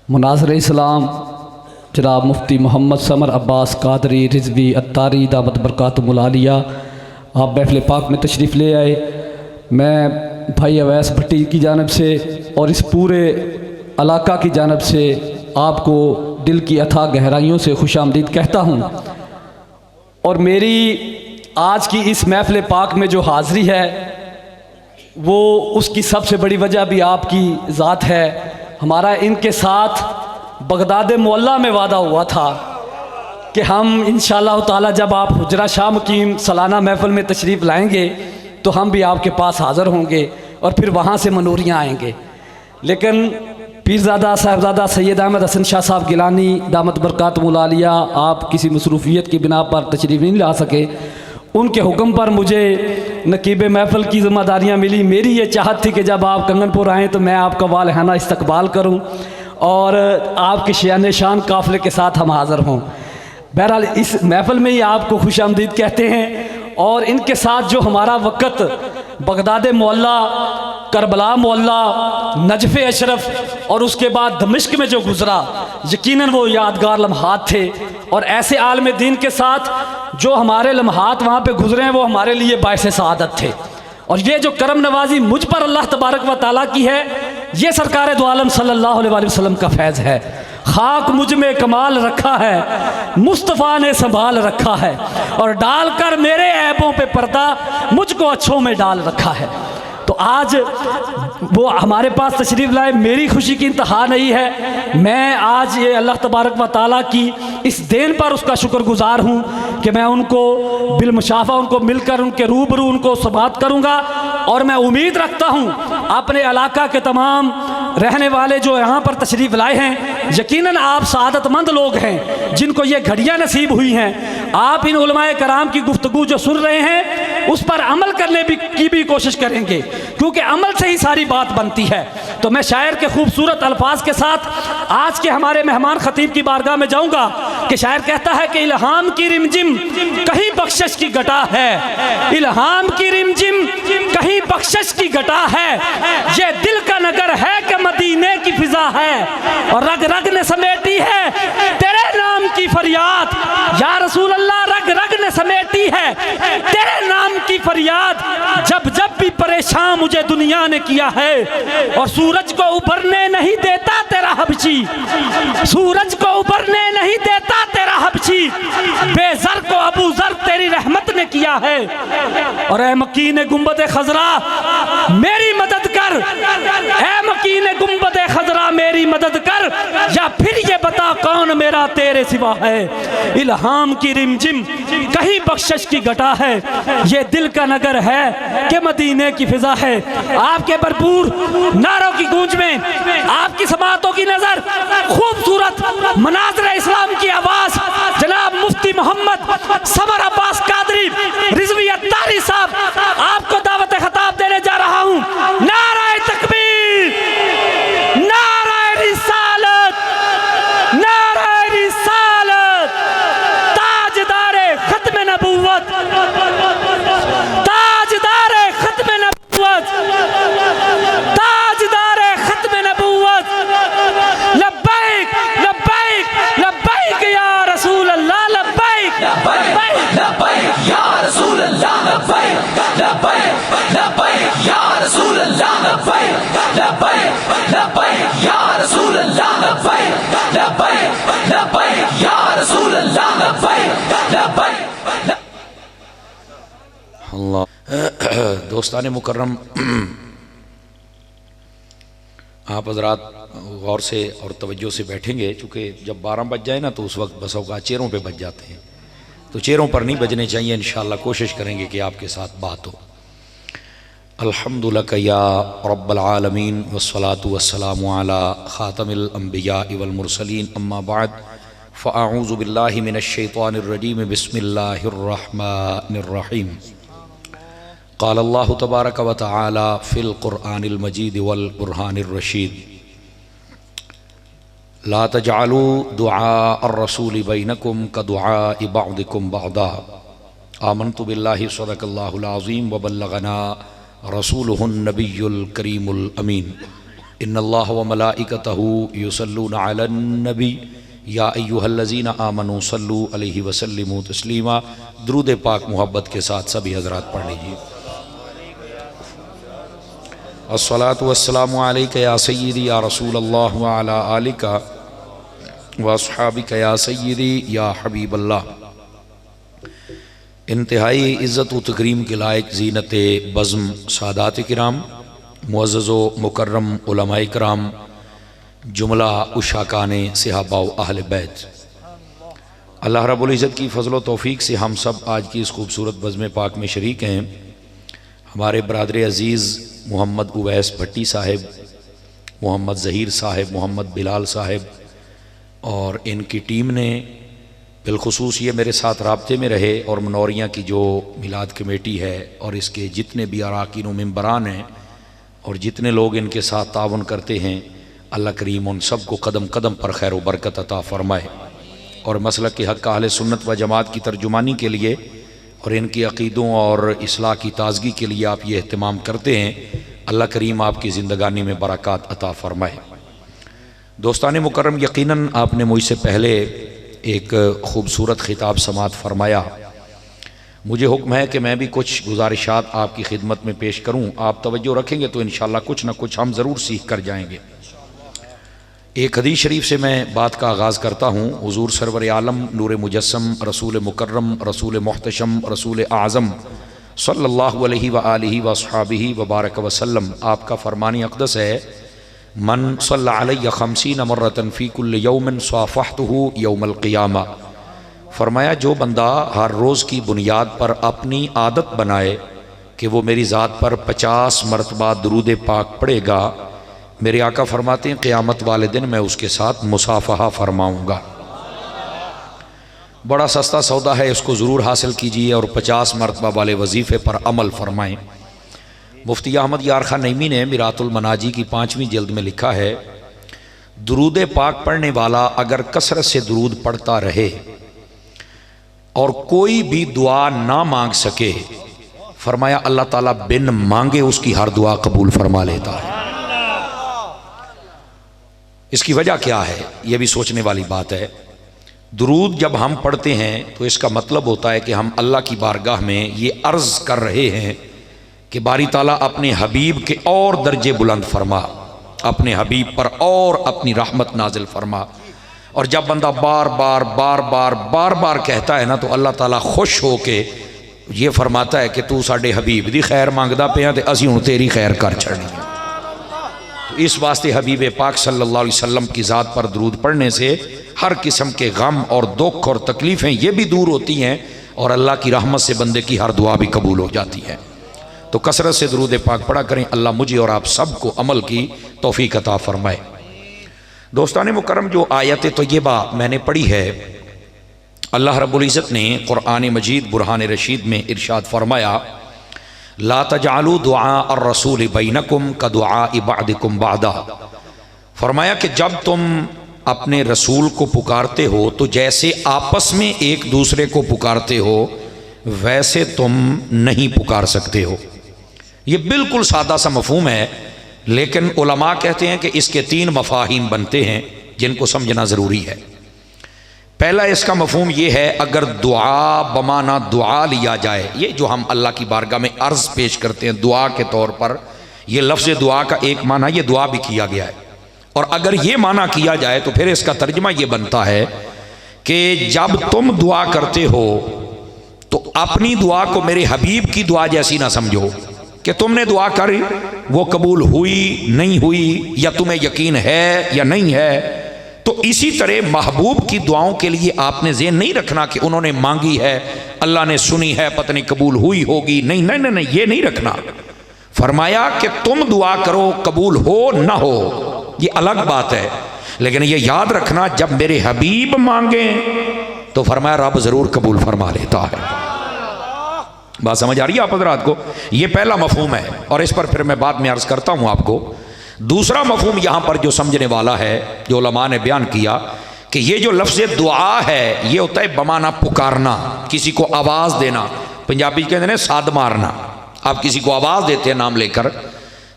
मुनाज़िर इस्लाम जनाब मुफ्ती मोहम्मद समर अब्बास कादरी रिजवी अत्तारी दामत बरकातुहुल आलिया आप महफ़िल पाक में तशरीफ़ ले आए। मैं भाई अवैस भट्टी की जानिब से और इस पूरे इलाका की जानिब से आपको दिल की अथाह गहराइयों से खुशामदीद कहता हूँ। और मेरी आज की इस महफ़िल पाक में जो हाज़िरी है वो उसकी सबसे बड़ी वजह भी आपकी ज़ात है। हमारा इनके साथ बगदाद मोहल्ला में वादा हुआ था कि हम इंशाअल्लाह ताला जब आप हुजरा शाह मुकीम सालाना महफ़िल में तशरीफ़ लाएंगे तो हम भी आपके पास हाज़िर होंगे और फिर वहाँ से मनूरियाँ आएंगे। लेकिन पीरज़ादा साहिबज़ादा सैयद अहमद हसन शाह साहब गिलानी दामत बरकातुहुल आलिया आप किसी मसरूफ़ियत की बिना पर तशरीफ़ नहीं ला सके। उनके हुक्म पर मुझे नकीब महफ़िल की ज़िम्मेदारियाँ मिली। मेरी ये चाहत थी कि जब आप कंगनपुर आएँ तो मैं आपका वालहाना इस्तकबाल करूँ और आपके शान शान काफ़िले के साथ हम हाज़िर हों। बहरहाल इस महफ़िल में ही आपको खुशामदीद कहते हैं। और इनके साथ जो हमारा वक़्त बगदाद मोहल्ला, करबला मोहल्ला, नजफ़ अशरफ और उसके बाद दमिश्क में जो गुज़रा, यकीनन वो यादगार लम्हात थे। और ऐसे आलम दीन के साथ जो हमारे लम्हात वहाँ पे गुज़रे हैं वो हमारे लिए बाइस सआदत थे। और ये जो करम नवाजी मुझ पर अल्लाह तबारक व ताला की है, ये सरकार दो आलम सल्लल्लाहु अलैहि वसल्लम का फैज़ है। खाक मुझ में कमाल रखा है, मुस्तफ़ा ने संभाल रखा है और डालकर मेरे ऐबों पे पर्दा मुझको अच्छों में डाल रखा है। तो आज वो हमारे पास तशरीफ़ लाए, मेरी खुशी की इंतहा नहीं है। मैं आज ये अल्लाह तबारक व ताला की इस देन पर उसका शुक्रगुज़ार हूँ कि मैं उनको बिलमुशाफ़ा उनको मिलकर उनके रूबरू उनको सबात करूँगा। और मैं उम्मीद रखता हूँ अपने इलाका के तमाम रहने वाले जो यहाँ पर तशरीफ़ लाए हैं, यकीनन आप सआदतमंद लोग हैं जिनको ये घड़ियाँ नसीब हुई हैं। आप इन उलमाए कराम की गुफ्तगू जो सुन रहे हैं उस पर अमल करने की भी कोशिश करेंगे, क्योंकि अमल से ही सारी बात बनती है। तो मैं शायर के खूबसूरत अल्फाज के साथ आज के हमारे मेहमान खतीब की बारगाह में जाऊँगा कि शायर कहता है कि इल्हाम की रिमझिम कहीं बख्शिश की घटा है, इल्हाम की रिमझिम कहीं बख्शिश की घटा है, ये दिल का नगर है कि मदीने की फिजा है और रग रग ने समेटी है तेरे नाम की फरियाद। या रसूल अल्लाह, रग रग ने समेटी है तेरे नाम की फरियाद। जब जब भी परेशान मुझे दुनिया ने किया है और सूरज को उभरने नहीं देता तेरा हबशी, सूरज को उभरने नहीं देता तेरा हबशी, बेज़र को अबू ज़र तेरी रहमत ने किया है। और ए मकीन गुंबद खजरा मेरी मदद कर, ए मकीन गुंबद खजरा मेरी मदद कर, या फिर ये बता कौन मेरा तेरे सिवा है। इल्हाम की रिमझिम कहीं बख्शिश की घटा है, ये दिल का नगर है कि मदीने की फिजा है। आपके भरपूर नारों की गूंज में, आपकी समातों की नजर, खूबसूरत मुनाज़िर इस्लाम की आवाज जनाब मुफ्ती मोहम्मद समर अब्बास कादरी रिजवी अत्तारी साहब, आपको दावत खिताब देने जा रहा हूं। नाराए तकबीर, नाराए रिसालत, नाराए रिसालत, ताजदारे खत्म नबूवत, ताजदारे खत्म नबूवत, ताजदारे खत्म नबूवत, लब्बैक लब्बैक लब्बैक या रसूल अल्लाह, लब्बैक लब्बैक लब्बैक या रसूल अल्लाह, लब्बैक लब्बैक लब्बैक या रसूल अल्लाह, लब्बैक लब्बैक लब्बैक या रसूल अल्लाह, लब्बैक लब्बैक लब्बैक या रसूल अल्लाह, लब्बैक लब्बैक। अल्लाह दोस्तान मुकर्रम, आप हजरात गौर से और तवज्जो से बैठेंगे, चूँकि जब 12 बज जाए ना तो उस वक्त बस औकात चेहरों पे बज जाते हैं, तो चेहरों पर नहीं बजने चाहिए। इंशाअल्लाह कोशिश करेंगे कि आपके साथ बात हो। अल्हम्दुलिल्लाह या रब्बल आलमीन वस्सलातु वस्सलामु अला खातमिल अंबिया वल मुरसलीन, अम्मा बाद फ़अऊज़ु बिल्लाहि मिनश शैतानिर रजीम, बिस्मिल्लाहिर रहमानिर रहीम। क़ाल अल्लाहु तबारक व तआला फ़िल क़ुरआनिल मजीद वल क़ुरआनिर रशीद, ला तजअलू दुआ अर्रसूल बैनकुम कदुआइ बअदिकुम बअदा, आमनतु बिल्लाहि सदक़ल्लाहुल अज़ीम व बल्लगना रसूलुहुन नबियुल करीमुल अमीन। इन्नल्लाह व मलाइकतहू युसल्लूना अलन नबी या अय्युहल्लज़ीना आमनू सल्लू अलैहि वसल्लिमू तस्लीमा। दुरूद पाक मोहब्बत के साथ सभी हज़रात पढ़ लीजिए। अस्सलातु वस्सलामु अलैका या सय्यदी या रसूलल्लाह व अला आलिका व अस्हाबिका या सय्यदी या हबीबल्लाह। इंतहाई इज़्ज़त व तकरीम के लायक ज़ीनत बज़्म सादात किराम, मुअज़्ज़ज़ो मुकर्रम उलमाए किराम, जुमला उशाकाने सहाबा व अहले बैत, अल्लाह रब्बुल इज़्ज़त की फ़ज़ल व तौफ़ीक़ से हम सब आज की इस खूबसूरत बज़्म पाक में शरीक हैं। हमारे बरादर अज़ीज़ मोहम्मद उवैस भट्टी साहिब, मोहम्मद ज़हीर साहिब, मोहम्मद बिलाल साहिब और इनकी टीम ने बिलखुसूस ये मेरे साथ राब्ते में रहे और मनौरियाँ की जो मिलाद कमेटी है और इसके जितने भी अराकीन व मेंबरान हैं और जितने लोग इनके साथ तावन करते हैं, अल्लाह करीम उन सब को कदम कदम पर खैर व बरकत अता फ़रमाए। और मसलक के हक़ अहले सुन्नत व जमात की तर्जुमानी के लिए और इनकी अक़ीदों और इस्लाह की ताज़गी के लिए आप ये अहतमाम करते हैं, अल्लाह करीम आपकी ज़िंदगानी में बरक़ात अता फ़रमाए। दोस्तान मुकर्रम, यकीनन आपने मुझसे पहले एक ख़ूबसूरत ख़िताब समात फ़रमाया। मुझे हुक्म है कि मैं भी कुछ गुजारिशात आपकी खिदमत में पेश करूँ। आप तवज्जो रखेंगे तो इंशाअल्लाह कुछ ना कुछ हम ज़रूर सीख कर जाएंगे। एक हदीस शरीफ से मैं बात का आगाज़ करता हूँ। हुज़ूर सरवर आलम नूर मुजस्सम रसूल मुकर्रम रसूल मुहतशम रसूल आज़म सल्लल्लाहु अलैहि व आलिहि व अस्हाबिहि व बारक वसल्लम, आपका फ़रमान अक़दस है, मन सल्ला अलैया खमसीन मर्रतन फ़ी कुल्लि यौमिन स्वाफ़हतुहु यौमल क़ियामा। फ़रमाया जो बंदा हर रोज़ की बुनियाद पर अपनी आदत बनाए कि वो मेरी ज़ात पर 50 मरतबा दुरूद पाक पढ़ेगा, मेरे आका फरमाते हैं क़यामत वाले दिन मैं उसके साथ मुसाफ़हा फरमाऊँगा। बड़ा सस्ता सौदा है, इसको ज़रूर हासिल कीजिए और 50 मरतबा वाले वजीफ़े पर अमल फरमाएँ। मुफ्ती अहमद यार खान नईमी ने मिरातुल मनाजी की 5वीं जिल्द में लिखा है, दुरूद पाक पढ़ने वाला अगर कसरत से दुरूद पढ़ता रहे और कोई भी दुआ ना मांग सके, फरमाया अल्लाह ताला बिन मांगे उसकी हर दुआ कबूल फरमा लेता है। इसकी वजह क्या है, यह भी सोचने वाली बात है। दुरूद जब हम पढ़ते हैं तो इसका मतलब होता है कि हम अल्लाह की बारगाह में ये अर्ज़ कर रहे हैं कि बारी ताला अपने हबीब के और दर्जे बुलंद फरमा, अपने हबीब पर और अपनी रहमत नाजिल फरमा। और जब बंदा बार बार बार बार बार बार कहता है ना, तो अल्लाह ताला खुश हो के ये फरमाता है कि तू साडे हबीब दी खैर मंगदा पिया ते असीं हुण तेरी खैर कर छड़नी। तो इस वास्ते हबीब पाक सल्लल्लाहु अलैहि वसल्लम की ज़ात पर दुरूद पढ़ने से हर किस्म के गम और दुख और तकलीफ़ें ये भी दूर होती हैं और अल्लाह की रहमत से बंदे की हर दुआ भी कबूल हो जाती है। तो कसरत से दुरूद पाक पढ़ा करें। अल्लाह मुझे और आप सबको अमल की तौफीक अता फरमाए। दोस्तान मुकर्रम, जो आयत तय्यबा मैंने पढ़ी है, अल्लाह रब्बुल इज़्ज़त ने कुरान मजीद बुरहान रशीद में इरशाद फरमाया, ला तजअलू दुआ अर्रसूल बैनकुम का दुआ इबादिकुम बादा। फरमाया कि जब तुम अपने रसूल को पुकारते हो तो जैसे आपस में एक दूसरे को पुकारते हो वैसे तुम नहीं पुकार सकते हो। ये बिल्कुल सादा सा मफहूम है, लेकिन उलमा कहते हैं कि इसके 3 मफाहीम बनते हैं जिनको समझना ज़रूरी है। पहला इसका मफहूम ये है, अगर दुआ बमाना दुआ लिया जाए, ये जो हम अल्लाह की बारगाह में अर्ज़ पेश करते हैं दुआ के तौर पर, ये लफ्ज़ दुआ का एक माना ये दुआ भी किया गया है। और अगर ये माना किया जाए तो फिर इसका तर्जमा ये बनता है कि जब तुम दुआ करते हो तो अपनी दुआ को मेरे हबीब की दुआ जैसी ना समझो कि तुमने दुआ करी वो कबूल हुई नहीं हुई, या तुम्हें यकीन है या नहीं है। तो इसी तरह महबूब की दुआओं के लिए आपने ज़हन नहीं रखना कि उन्होंने मांगी है, अल्लाह ने सुनी है, पता नहीं कबूल हुई होगी। नहीं नहीं नहीं, नहीं, ये नहीं रखना। फरमाया कि तुम दुआ करो, कबूल हो ना हो ये अलग बात है, लेकिन ये याद रखना जब मेरे हबीब मांगे तो फरमाया रब ज़रूर कबूल फरमा लेता है। बात समझ आ रही है आप हज़रात को? ये पहला मफहूम है और इस पर फिर मैं बाद में अर्ज़ करता हूँ आपको। दूसरा मफहूम यहाँ पर जो समझने वाला है, जो उलमा ने बयान किया कि ये जो लफ्ज़ दुआ है ये होता है बमाना पुकारना, किसी को आवाज़ देना। पंजाबी कहते हैं साद मारना। आप किसी को आवाज़ देते हैं नाम लेकर,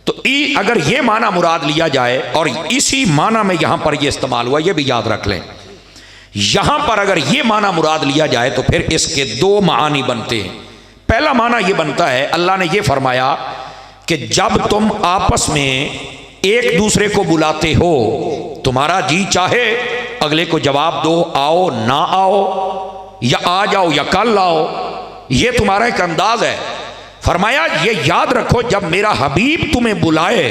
तो अगर ये माना मुराद लिया जाए, और इसी माना में यहां पर ये इस्तेमाल हुआ, ये भी याद रख लें, यहां पर अगर ये माना मुराद लिया जाए तो फिर इसके दो मानी बनते हैं। पहला माना ये बनता है, अल्लाह ने ये फरमाया कि जब तुम आपस में एक दूसरे को बुलाते हो, तुम्हारा जी चाहे अगले को जवाब दो, आओ ना आओ, या आ जाओ या कल आओ, ये तुम्हारा एक अंदाज है। फरमाया ये याद रखो, जब मेरा हबीब तुम्हें बुलाए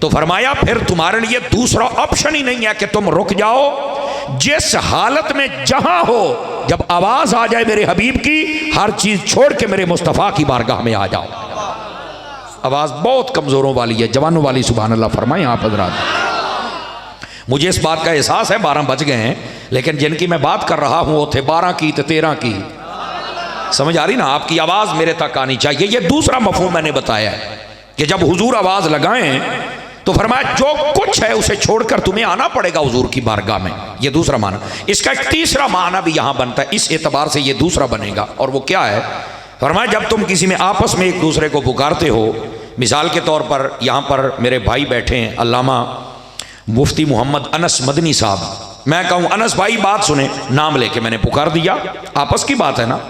तो फरमाया फिर तुम्हारे लिए दूसरा ऑप्शन ही नहीं है कि तुम रुक जाओ। जिस हालत में जहां हो, जब आवाज आ जाए मेरे हबीब की, हर चीज छोड़ के मेरे मुस्तफा की बारगाह में आ जाओ। आवाज बहुत कमजोरों वाली है, जवानों वाली, सुभान अल्लाह फरमाए आप हज़रात। मुझे इस बात का एहसास है 12 बज गए हैं, लेकिन जिनकी मैं बात कर रहा हूं वो थे 12 की तो 13 की। समझ आ रही ना? आपकी आवाज मेरे तक आनी चाहिए। ये दूसरा मफहूम मैंने बताया है कि जब हुजूर आवाज लगाएं तो फरमाया जो कुछ है उसे छोड़कर तुम्हें आना पड़ेगा हुजूर की बारगाह में। ये दूसरा माना। इसका एक तीसरा माना भी यहां बनता है, इस एतबार से ये दूसरा बनेगा, और वो क्या है? फरमाया जब तुम किसी में आपस में एक दूसरे को पुकारते हो, मिसाल के तौर पर यहां पर मेरे भाई बैठे हैं, अल्लामा मुफ्ती मोहम्मद अनस मदनी साहब, मैं कहूं अनस भाई बात सुने, नाम लेके मैंने पुकार दिया, आपस की बात है ना।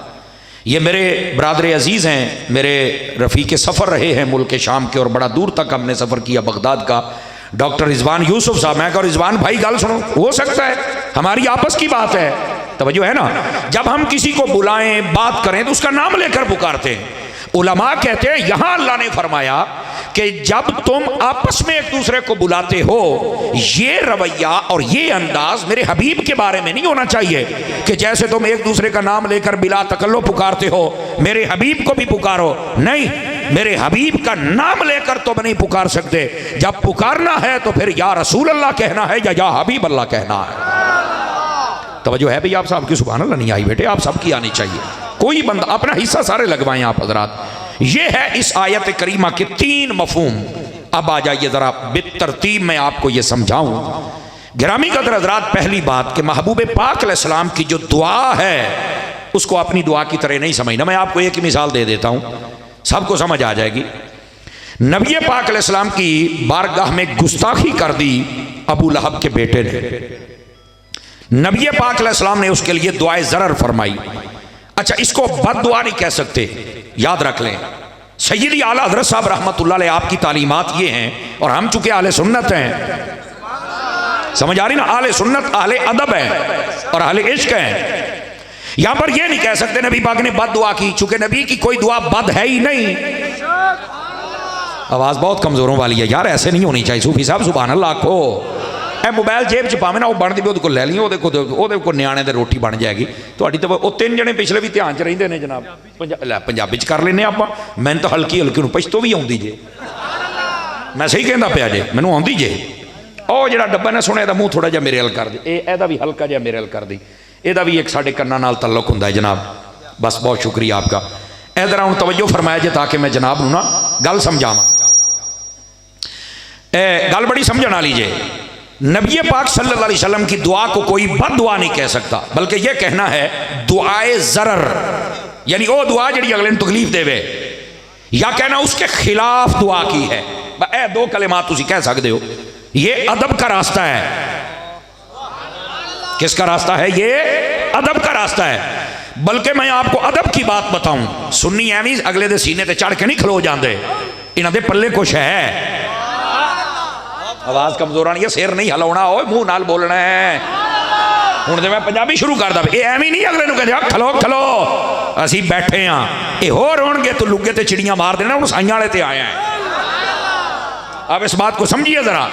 ये मेरे बरादर अजीज़ हैं, मेरे रफ़ीक़ सफ़र रहे हैं मुल्क शाम के, और बड़ा दूर तक हमने सफ़र किया, बगदाद का, डॉक्टर रिजवान यूसुफ साहब। मैं कहूँ रिजवान भाई गल सुनो, हो सकता है हमारी आपस की बात है, तवज्जो है ना। जब हम किसी को बुलाएं, बात करें तो उसका नाम लेकर पुकारते हैं। उलमा कहते हैं यहां अल्लाह ने फरमाया कि जब तुम आपस में एक दूसरे को बुलाते हो, ये रवैया और ये अंदाज मेरे हबीब के बारे में नहीं होना चाहिए कि जैसे तुम एक दूसरे का नाम लेकर बिला तकल्लो पुकारते हो, मेरे हबीब को भी पुकारो। नहीं, मेरे हबीब का नाम लेकर तुम नहीं पुकार सकते। जब पुकारना है तो फिर या रसूल अल्लाह कहना है या हबीब अल्लाह कहना है। तवज्जो है भाई आप साहब की? सुभान अल्लाह नहीं आई बेटे, आप सबकी आनी चाहिए। कोई बंदा अपना हिस्सा सारे लगवाएं आप हजरात। ये है इस आयत करीमा के 3 मफहूम। अब आ जाइए जरा बेतरतीब मैं आपको ये समझाऊं। गिरामी कदर हजरात, पहली बात कि महबूब पाक अलैहिस्सलाम की जो दुआ है उसको अपनी दुआ की तरह नहीं समझना। मैं आपको एक मिसाल दे देता हूं, सबको समझ आ जाएगी। नबी पाक अलैहिस्सलाम की बारगाह में गुस्ताखी कर दी अबू लहब के बेटे ने। नबी पाक अलैहिस्सलाम ने उसके लिए दुआए ज़रर फरमाई। अच्छा, इसको बद दुआ नहीं कह सकते, याद रख लें। सैयदी आला हज़रत साहब रहमतुल्लाह अलैह आपकी तालीमात ये हैं, और हम चूंकि आले सुन्नत हैं, समझ आ रही ना, आले सुन्नत आले अदब है और आले इश्क है। यहां पर ये नहीं कह सकते नबी पाक ने बद दुआ की, चूंकि नबी की कोई दुआ बद है ही नहीं। आवाज बहुत कमजोरों वाली है यार, ऐसे नहीं होनी चाहिए। सूफी साहब सुभान अल्लाह को मोबाइल जेब च पावे ना, वो बन दी वो ले ली, वो न्याणे दे रोटी बन जाएगी थोड़ी। तो वो 3 जने पिछले भी ध्यान च रहिंदे ने जनाब। पंजाबी च कर लेने आप, मैंने तो हल्की हल्की नूं पछतो भी आउंदी जे, मैं सही कहंदा पिया जे, मैनूं आउंदी जे। ਉਹ ਜਿਹੜਾ डब्बा ने सुने मुँह थोड़ा जिहा मेरे हल कर दे, ਇਹਦਾ भी हल्का जिहा मेरे हल कर दी, ਇਹਦਾ भी एक साडे कन्नां नाल तल्लुक हुंदा है जनाब। बस बहुत शुक्रिया आपका। इधर हुण तवज्जो फरमाया जे ताकि मैं जनाब नूं ना गल समझावां। गल बड़ी समझण वाली जे। नबी पाक सल्लल्लाहु अलैहि वसल्लम की दुआ को कोई बद दुआ नहीं कह सकता, बल्कि यह कहना है दुआए ज़रर, यानी वो दुआ जिहड़ी अगले नूं तकलीफ देवे, या कहना उसके खिलाफ दुआ की है। ए 2 कलिमात तुसीं कह सकते हो। ये अदब का रास्ता है। किसका रास्ता है? ये अदब का रास्ता है। बल्कि मैं आपको अदब की बात बताऊं, सुन्नी एवं अगले दे सीने ते चढ़ के नहीं खलो जाते, इन्हां दे पल्ले कुछ है। आवाज कमजोर आनी है, सिर नहीं हिलाउणा, ओए मुंह नाल बोलना है। हुण ते मैं पंजाबी शुरू करदा, ये एवं नहीं अगले नूं कहंदे खलो खलो असीं बैठे हाँ, ये होर होणगे तो लुगे ते चिड़ियां मार देना, हुण साईं वाले ते आया है। अब इस बात को समझिए जरा।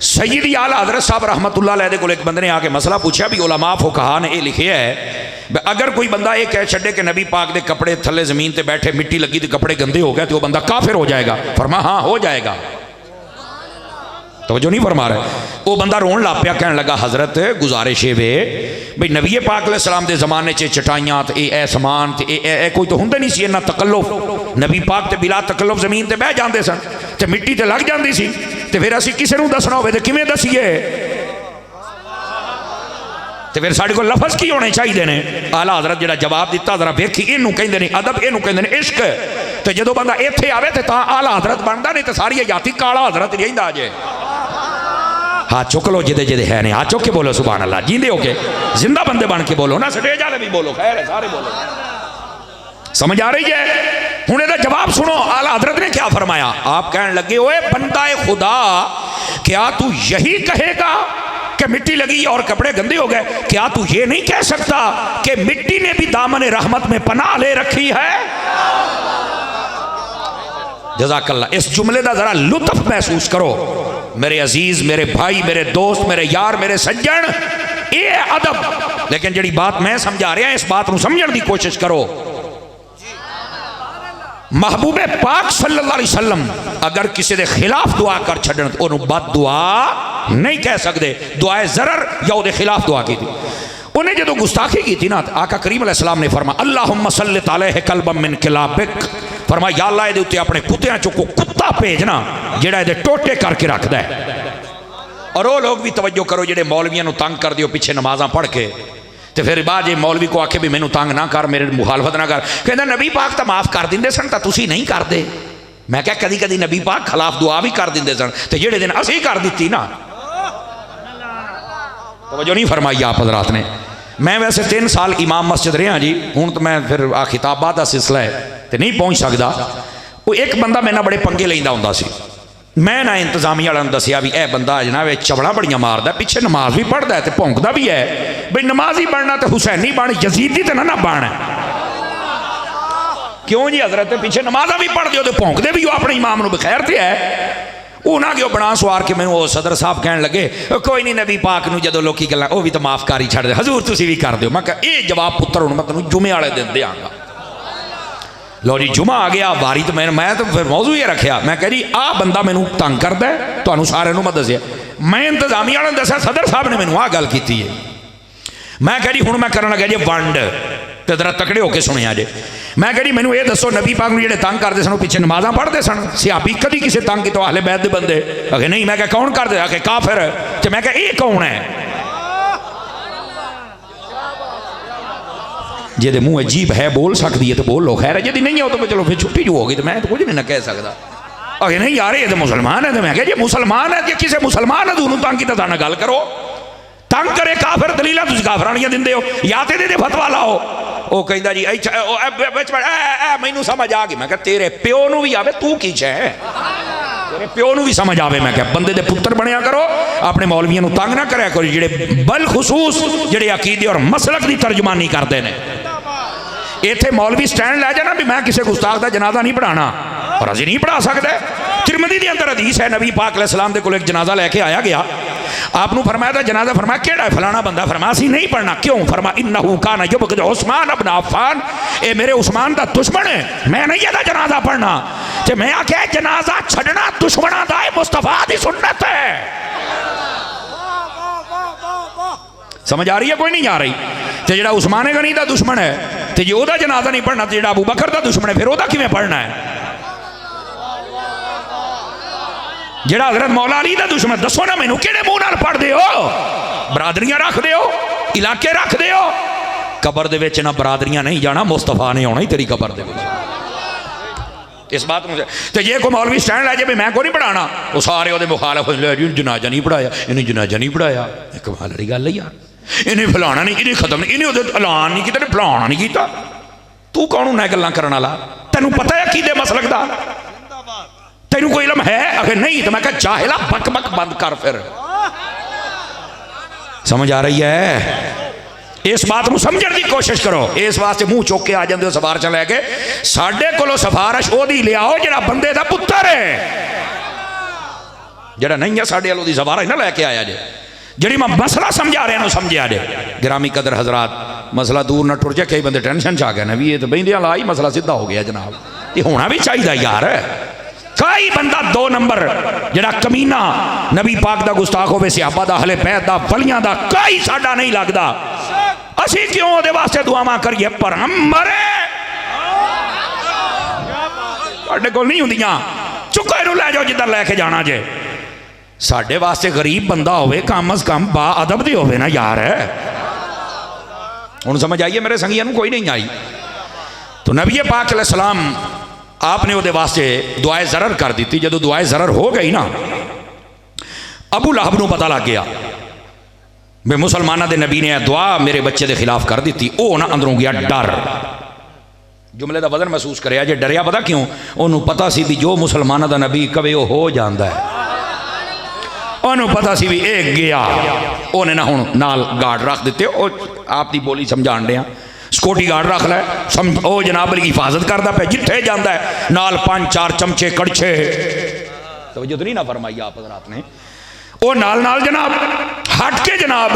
सैयदी आला हज़रत साहब रहमतुल्लाह अलैह दे कोल एक बंदे ने आके मसला पूछा भी उलमा फुकहा ने ये लिखे है अगर कोई बंदा ये कह छड़े कि नबी पाक दे कपड़े थले जमीन ते बैठे मिट्टी लगी तो कपड़े गंदे हो गए तो वो बंदा काफिर हो जाएगा। फरमा हाँ हो जाएगा। तो जो नहीं फरमा रहे, वो बंदा रोन ला पिया, कहने लगा हजरत गुजारिश वे भाई नबी पाक अलैहिस्सलाम दे जमाने च चटाइयां ते ए समान ते ए कोई तो हुंदे नहीं सी इन्ना तकल्लुफ। नबी पाक ते बिला तकल्लुफ जमीन ते बह जांदे सन ते मिट्टी ते लग जांदी सी, ते फिर असीं किसे नूं दसना होवे ते किवें दसीए? तो फिर साढ़े को लफज की होने चाहिए ने। आला हजरत जो जवाब दिता जरा वेखी, इनू कहते हैं अदब, इनू कहते हैं इश्क। तो जो बंदा इत्थे आवे तो आला हजरत बनता, नहीं तो सारी जाति काला हजरत ही रहिंदा जे। हाथ चुक लो जिदे जिदे है ने, हाथ चुक के बोलो सुभान अल्लाह, जींदे हो के जिंदा बंदे बन के बोलो ना, स्टेज वाले भी बोलो, खैर है सारे बोलो। समझ आ रही है? हूँ इसका जवाब सुनो, आला हजरत ने क्या फरमाया। आप कहने लगे ओए बंदा खुदा, क्या तू यही कहेगा कि मिट्टी लगी और कपड़े गंदे हो गए? क्या तू ये नहीं कह सकता कि मिट्टी ने भी दामन रहमत में पनाह ले रखी है? जज़ाकल्लाह। इस जुमले का जरा लुत्फ महसूस करो मेरे अजीज, मेरे भाई, मेरे दोस्त, मेरे यार, मेरे सज्जन, ये अदब। लेकिन जी बात मैं समझा रहा, इस बात को समझने की कोशिश करो। महबूबे पाक सल्लल्लाहु अलैहि वसल्लम अगर किसी के खिलाफ दुआ कर छड़न तो उन्होंने बद दुआ नहीं कह सकते। दुआए ज़रर या उसके खिलाफ दुआ की थी। उन्हें जो गुस्ताखी की थी ना, आका करीम अलैहिस्सलाम ने फरमा अल्लाहुम्मा सल्लित अलैहि कल्बम मिन किलाबिक, फरमाया या अल्लाह इहदे उत्ते अपने कुत्तियां चो को कुत्ता भेजना जेड़ा इहदे टोटे करके रखदा है। और वो लोग भी तवज्जो करो जेडे मौलवियों को तंग कर दियो पिछे नमाज़ां पढ़ के, तो फिर बाद जे मौलवी को आखे भी मैनू तंग ना कर, मेरे मुखालफत ना कर, कहता नबी पाक तो माफ़ कर देंगे सन, तो तुसी नहीं करते। मैं क्या कदी कदी नबी पाक खिलाफ दुआ भी कर देंगे सन, तो जेड़े दिन असी कर दी ना। तवज्जो नहीं फरमाई आप हजरात ने। मैं वैसे 3 साल इमाम मस्जिद रहा जी, हूँ तो मैं फिर आ खिताबात का सिलसिला है तो नहीं पहुँच सकता। वो एक बंदा मेरे नाल बड़े पंगे लैंदा हुंदा सी। मैं ना इंतजामिया वालों दसिया भी यह बंदा जनाब चवड़ा बड़ियां मारदा, पिछे नमाज भी पढ़ता है तो भौंकदा भी है, बई नमाजी बनना तो हुसैनी बन, यजीदी तो ना बन। क्यों जी हजरत, पिछे नमाजा भी पढ़ते हो तो भौंकते भी हो, अपने इमाम को बखैर तो है। वो ना कि बना सवार के मैं सदर साहब कह लगे कोई नहीं नबी पाक नूं जदों लोकी गल्लां वो भी तो माफ़ कर ही छड़ दे, हजूर तुसीं भी कर दो। मैं कहा ये जवाब पुत्र हूँ मैं तेनों जुमे वाले दिन देंगा। लो जी जुमा आ गया वारी, तो मैं तो फिर मौजू ये रखा, मैं कह जी आ बंदा मैनू तंग करता है, तुहानू सारे मैं दसिया, मैं इंतजामिया वाले दसा सदर साहब ने मैनू आ गल की है। मैं कह जी हूँ मैं करन लगा जी वंड, तो जरा तकड़े होकर सुनिया जे। मैं कह जी मैनू ये दसो नबी पाक जो तंग करते सन पिछे नमाजा पढ़ते सन, सियाबी कभी किसी तंग किया आहले बैद के बंदे? आखे नहीं। मैं क्या कौन करते? आखे काफिर। तो मैं क्या ये कौन है जिहदे मुँह अजीब है बोल सकती है तो बोल लो, खैर जी नहीं हो तो चलो फिर छुट्टी जो होगी तो मैं तो कुछ नहीं ना कह सकता। आगे नहीं यार ये तो मुसलमान है, तो मैं क्या जी मुसलमान है कि किसी मुसलमान है तू तंग किया था गल करो। तंग करे काफिर दलील तुम काफरानियां दिंदे हो या तो दे फतवा लाओ। वो कहता जी मैनू समझ आ गई। मैं क्या तेरे प्यो नू भी आवे, तू की है तेरे प्यो नू भी समझ आवे। मैं क्या बंदे दे पुत्र बनया करो, अपने मौलवियों तंग ना कराया करो जेडे बल खसूस जेडे अकीदे और मसलक की तर्जमानी करते हैं। इत्थे मौलवी स्टैंड लै जाना भी मैं किसी गुस्ताख का जनाजा नहीं पढ़ाना, और असी नहीं पढ़ा सकते। तिरमिज़ी के अंदर हदीस है नबी पाक अलैहिस्सलाम दे कोल एक जनाजा लैके आया गया, आपने फरमाया था जनाजा, फरमाया केड़ा है? फलाना बंदा। फरमाया असी नहीं पढ़ना। क्यों? फरमाया इन्नहु काना युबग़िज़ु उस्मान इब्न अफ़्फ़ान, ये मेरे उस्मान का दुश्मन है, मैं नहीं ਇਹਦਾ जनाजा पढ़ना। तो मैं आख्या जनाजा छड़ना दुश्मना दा मुस्तफा दी सुन्नत है। समझ आ रही है कोई नहीं आ रही? तो जो उस्मान गनी का दुश्मन है तो जो वह जनाजा नहीं पढ़ना, तो जो अबू बकर का दुश्मन है फिर वह किवें पढ़ना है? जेड़ा हजरत मौला अली का दुश्मन, दसो ना मैनू किहड़े मुंह नाल पढ़दे हो? बरादरियां रखदे हो, इलाके रखदे हो। कबर दे विच ना बरादरियां नहीं जाना, मुस्तफा ने आना ही तेरी कबर दे विच। इस बात में तो जे कोई मौलवी स्टैंड लै जाए मैं को नहीं पढ़ाना, वो सारे वो मुखालफ जनाजा नहीं पढ़ाया, इन्हें जनाजा नहीं पढ़ाया। कमाल वाली गल है यार, इन्हें फलाना नहीं, इन्हें खत्म नहीं, इन्हें ऐलान नहीं किया, फलाना नहीं किया। तू कौन होना गल्लां करन वाला? तैनू पता है अकीदे मसलक दा? तेनू कोई इलम है? अगर नहीं तो मैं कहा जाहिला बक बक बंद कर। फिर समझ आ रही है? इस बात को समझने की कोशिश करो। इस वास्ते मुंह चुक के आ जाते हो सिफारिश लैके, साडे कोलों सिफारिश ओदी लियाओ जिहड़ा बंदे दा पुत्तर है। जिहड़ा नहीं है साडे वालों दी सिफारिश ना लैके आया जे। जिहड़ी मैं मसला समझा रहा समझिया जे। गिरामी कदर हजरात, मसला दूर ना टुर जाए, कई बंदे टेंशन च आ गए ना भी ये तो बहिंदियां ला ही मसला सीधा हो गया जनाब, ये होना भी चाहिए यार। कई बंदा 2 नंबर जड़ा कमीना नबी पाक दा गुस्ताख होवे, सहाबा दा, अहले बैत दा, वलियां दा, कई साडा नहीं लगदा। असी क्यों दे वास्ते दुआवां करिए? पर हम मरे साडे कोल नहीं हुंदियां, चुको इहनूं लै जाओ जिधर लैके जाना जे। साडे वास्ते गरीब बंदा होवे कम अज कम बा अदब दे होवे ना यार। हुण समझ आई है मेरे संगियां नूं? कोई नहीं आई। तो नबी पाक अलैहिस्सलाम आपने वो वास्ते दुआए ज़रर कर दी। जो दुआए ज़रर हो गई ना, अबू लहब नूं पता लग गया भी मुसलमानों के नबी ने दुआ मेरे बच्चे के खिलाफ कर दी। वो ना अंदरों गया डर, जुमले का वजन महसूस कराया जे डरिया। पता क्यों? उन्होंने पता सी भी जो मुसलमानों का नबी कवे वो हो जाता है। उन्होंने पता सी भी ये गया, उन्हें ना हुण नाल गार्ड रख दिते। आप दी बोली समझाण दिया, सिक्योरिटी गार्ड रख लै, समझ ओ जनाब अली की हिफाजत करता पे, जिथे जाता है नाल 5-4 चमचे कड़छे। तवज्जो तो नहीं ना फरमाई आप हज़रात ने? वो नाल नाल जनाब हट के जनाब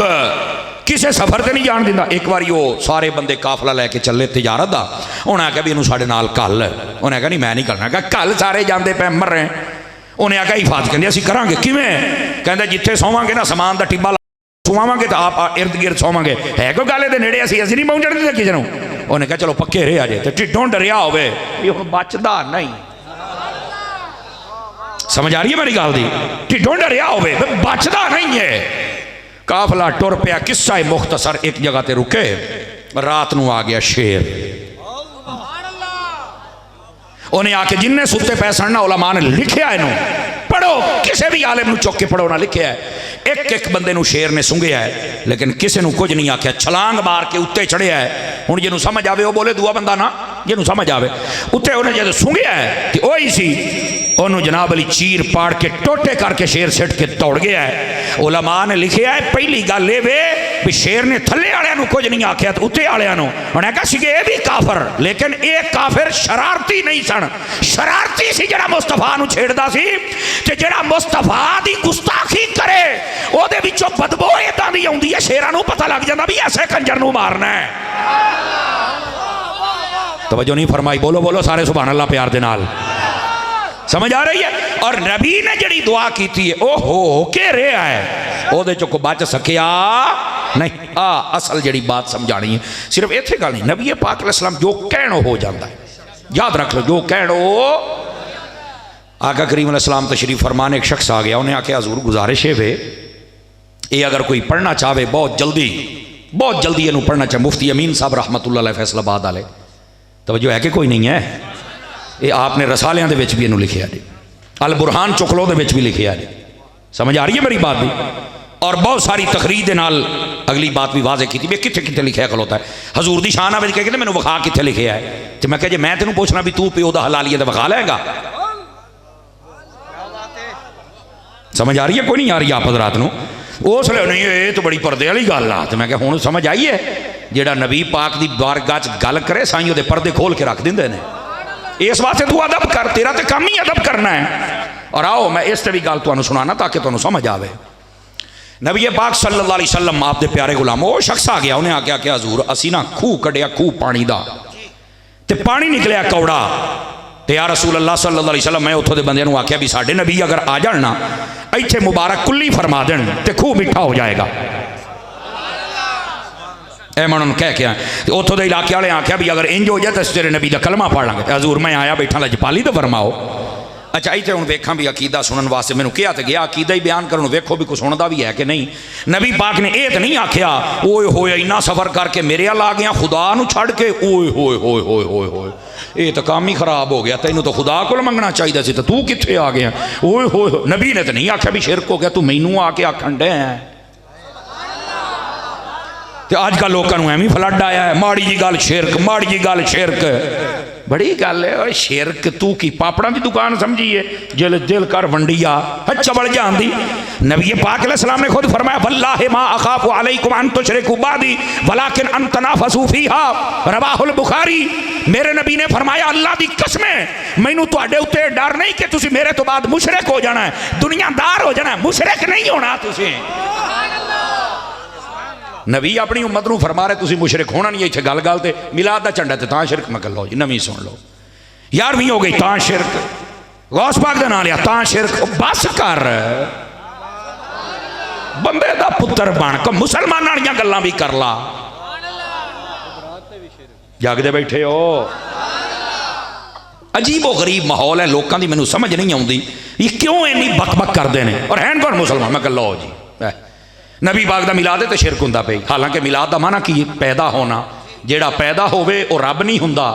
किसी सफर से नहीं जान दिंदा। एक बार वो सारे बंदे काफला लैके चले तिजारत का, उन्हें आख्या भी इनू साढ़े नाल कल। उन्हें आख्या नहीं मैं नहीं करना। कहा कल सारे जाते पे मर रहे। उन्हें आख्या हिफाजत कहते असीं करांगे किवें? कहते जिथे सोवांगे ना समान का टिब्बा सुवावांगे तो आप इर्द गिर्द सोवांगे। है कोई गल दे नेड़े असीं नहीं पहुंचण दिंदे किसी नूं। उन्हें कहा चलो पक्के रहे अजे, तो ढिड्डों डरिया होवे ये हुण बचदा नहीं। समझ आ रही है मेरी गल दी? ढिड्डों डरिया होवे बचदा नहीं है। काफला टुर पिया। किस्सा मुख्तसर एक जगह ते रुके, रात नूं आ गया शेर। उन्हें आके जिन्ने सुते पै सन ना उलमा ने लिखिया इनू पढ़ो, किसी भी आलिम नूं चुक के पढ़ो ना लिखिया है। एक एक बंदे नूं शेर ने सूंघिया है, लेकिन किसी नूं कुछ नहीं आख्या। छलांग मार के उत्ते चढ़िया है। हुण जिन्हों समझ आवे वो बोले, दुआ बंदा ना जिन्हों समझ आवे। उत्ते उन्हें जब सूंघिया है तो वही सी उन्होंने जनाब अली चीर पाड़ के टोटे करके शेर सिट के दौड़ गया है। उलमा ने लिखिया है पहली गल ये वे भी शेर ने थले वाले कुछ नहीं आख्या, तो उत्ते वाले उन्हें कहा सी ये भी काफर, लेकिन ये काफिर शरारती नहीं सन। शरारती सी जरा मुस्तफा नूं छेड़दा सी, ते जरा मुस्तफा दी गुस्ताखी करे ओदे विचों बदबू इदां दी आउंदी है। शेरां नूं पता लग जांदा भी ऐसे कंजर नूं मारना है। तवज्जो नहीं फरमाई? बोलो बोलो सारे सुभान अल्लाह प्यार दे नाल। समझ आ रही है? और नबी ने जड़ी दुआ की थी ओ हो के रहा है, ओदे चो को बच सकिया नहीं। असल जड़ी बात समझानी है। सिर्फ इत्थे गल नहीं, नबी पाक अलैहिस्सलाम जो कहणो हो जाता है। याद रख लो, जो कहणो। आका करीम अलैहिस्सलाम तशरीफ फरमान एक शख्स आ गया, उन्हें आख्या हजूर गुजारिश है वे ये अगर कोई पढ़ना चाहे बहुत जल्दी इनू पढ़ना चाहे। मुफ्ती अमीन साहब रहमतुल्लाह अलैह फैसलाबाद वाले, तवज्जो है कि कोई नहीं है? ये आपने रसालियां दे विच भी इनू लिखिया जी, अल बुरहान चुकलो दे विच भी लिखिया जी। समझ आ रही है मेरी बात भी? और बहुत सारी तकरीर दे नाल अगली बात भी वाजे की थी भी कित्थे कित्थे लिखिया खलोता है। हजूर दी शान आवे कहते मैनू विखा कित्थे लिखिया है। तो मैं कहा जे मैं तेनू पूछना भी तू प्यो दा हलालिया तो विखा लेगा? समझ आ रही है? कोई नहीं आ रही आप हज़रात नूं? उस लिए नहीं ये तो बड़ी पर्दे वाली गल आ। तो मैं क्या हुण समझ आई है? जेड़ा नबी पाक दी बारगाह च गल करे साईं ओदे पर्दे खोल के रख दिंदे ने। इस वास्ते तू अदब कर, तेरा तो काम ही अदब करना है। और आओ मैं इस भी गल तुहानू सुनाना ताकि तुहानू समझ आवे। नबी पाक सल्लल्लाहु अलैहि वसल्लम आप दे प्यारे गुलाम, वो शख्स आ गया, उन्हें आख्या कि हजूर असी ना खूह कढ़िया, खूह पानी दा, ते पानी निकलिया कौड़ा। ते या रसूल अल्लाह सल्लल्लाहु अलैहि वसल्लम मैं उत्थों दे बंदे नूं आख्या भी साडे नबी अगर आ जाण ना इत्थे मुबारक कुल्ली फरमा देण ते खूह मिठा हो जाएगा। ए मैं उन्होंने कह के उत्थों के इलाके वाले आख्या भी अगर इंज हो जाए तो तेरे नबी का कलमा पढ़ लांगे। हजूर मैं आया बैठा लजपाली तो फरमाओ। अच्छा इतने हूँ वेखा भी अकीदा सुनने वास्ते मैंने कहा तो गया, अकीदा ही बयान करूँ, वेखो भी कुछ सुनता भी है कि नहीं। नबी पाक ने यह तो नहीं आख्या ओए होए इन्ना सफ़र करके मेरे अल आ गया खुदा नू छड़ के, ओए होए होए होए होए होए ये तो काम ही खराब हो गया, तेनों तो खुदा को मंगना चाहिए सी, तो तू कित्थे आ गया? ओए होए नबी ने तो नहीं आख्या भी शिरक हो गया, तू मैनू आके आखन डे है। तो अजकल लोगों एवं फ्लड आया है, माड़ी जी गल शिरक, माड़ी जी गल शिरक। बड़ी गल है शिरक तू की पापड़ा की दुकान समझिए जिल दिल कर वंडिया चबल जाती। नबी पाक अलैहिस्सलाम ने खुद फरमाया वल्लाहि मा अखाफु अलैकुम अन तुशरिकू बादी वलाकिन अन तनाफसू फीहा, रवाहुल बुखारी। मेरे नबी ने फरमाया अल्लाह दी कसम मैनू तुहाडे उत्ते डर नहीं कि तुसी मेरे तो बाद मुशरिक हो जाना है, दुनियादार हो जाना है, मुशरिक नहीं होना तुसी। नबी अपनी उम्मत नूं फरमा रहे तुसी मुशरिक होना नहीं। इत्थे गल गल ते मिलाद दा झंडा ते तां शिरक मैं लो जी, नवीं सुन लो। 11वीं हो गई तां शिरक, गौस पाक दा नाम लिया तां शिरक। बस कर बंदे दा पुत्र बन के मुसलमानां वालियां गल्लां भी कर ला। जागदे बैठे हो, अजीबो गरीब माहौल है लोगों की, मैनूं समझ नहीं आउंदी ये क्यों इन्नी बक बक करते हैं। और हैन कौन मुसलमान? मैं कह लो जी नबी पाक दा मिलाद है तो शिरक हुंदा पे। हालांकि मिलाद दा माना की पैदा होना, जेड़ा पैदा होवे वो रब नहीं हुंदा।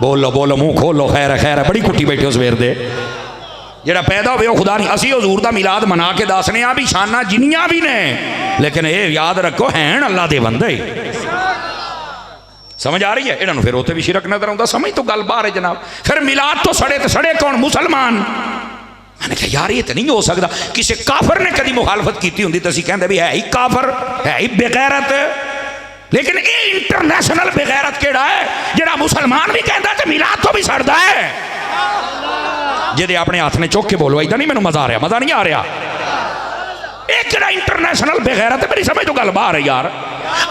बोलो बोलो मुंह खोलो, खैर है खैर है, बड़ी कुट्टी बैठे हो सवेर दे। जेड़ा पैदा होवे वो खुदा नहीं। असी हजूर दा मिलाद मना के दसने आ भी शाना जिन्नियां भी ने, लेकिन ये याद रखो हैं अल्लाह दे बंदे। समझ आ रही है? इन्होंने फिर उत्थे भी शिरक नजर आता। समझ तो गल बाहर है जनाब। फिर मिलाद तो सड़े कौन? मुसलमान। मैंने कहा यार ये तो नहीं हो सकता, किसी काफर ने कभी मुखालफत की होंगी तो असीं कहंदे भी है ही काफर, है ही बेगैरत। लेकिन ये इंटरनेशनल बेगैरत केड़ा है जेड़ा मुसलमान भी कहता तो मिलाद तो भी सड़दा है। जिहदे अपने हाथ ने चुक के बोलो इदा नहीं, मैनूं मजा आ रहा, मजा नहीं आ रहा। एक इंटरनेशनल बेगैरत है। मेरी समझ तो गल बाहर है यार।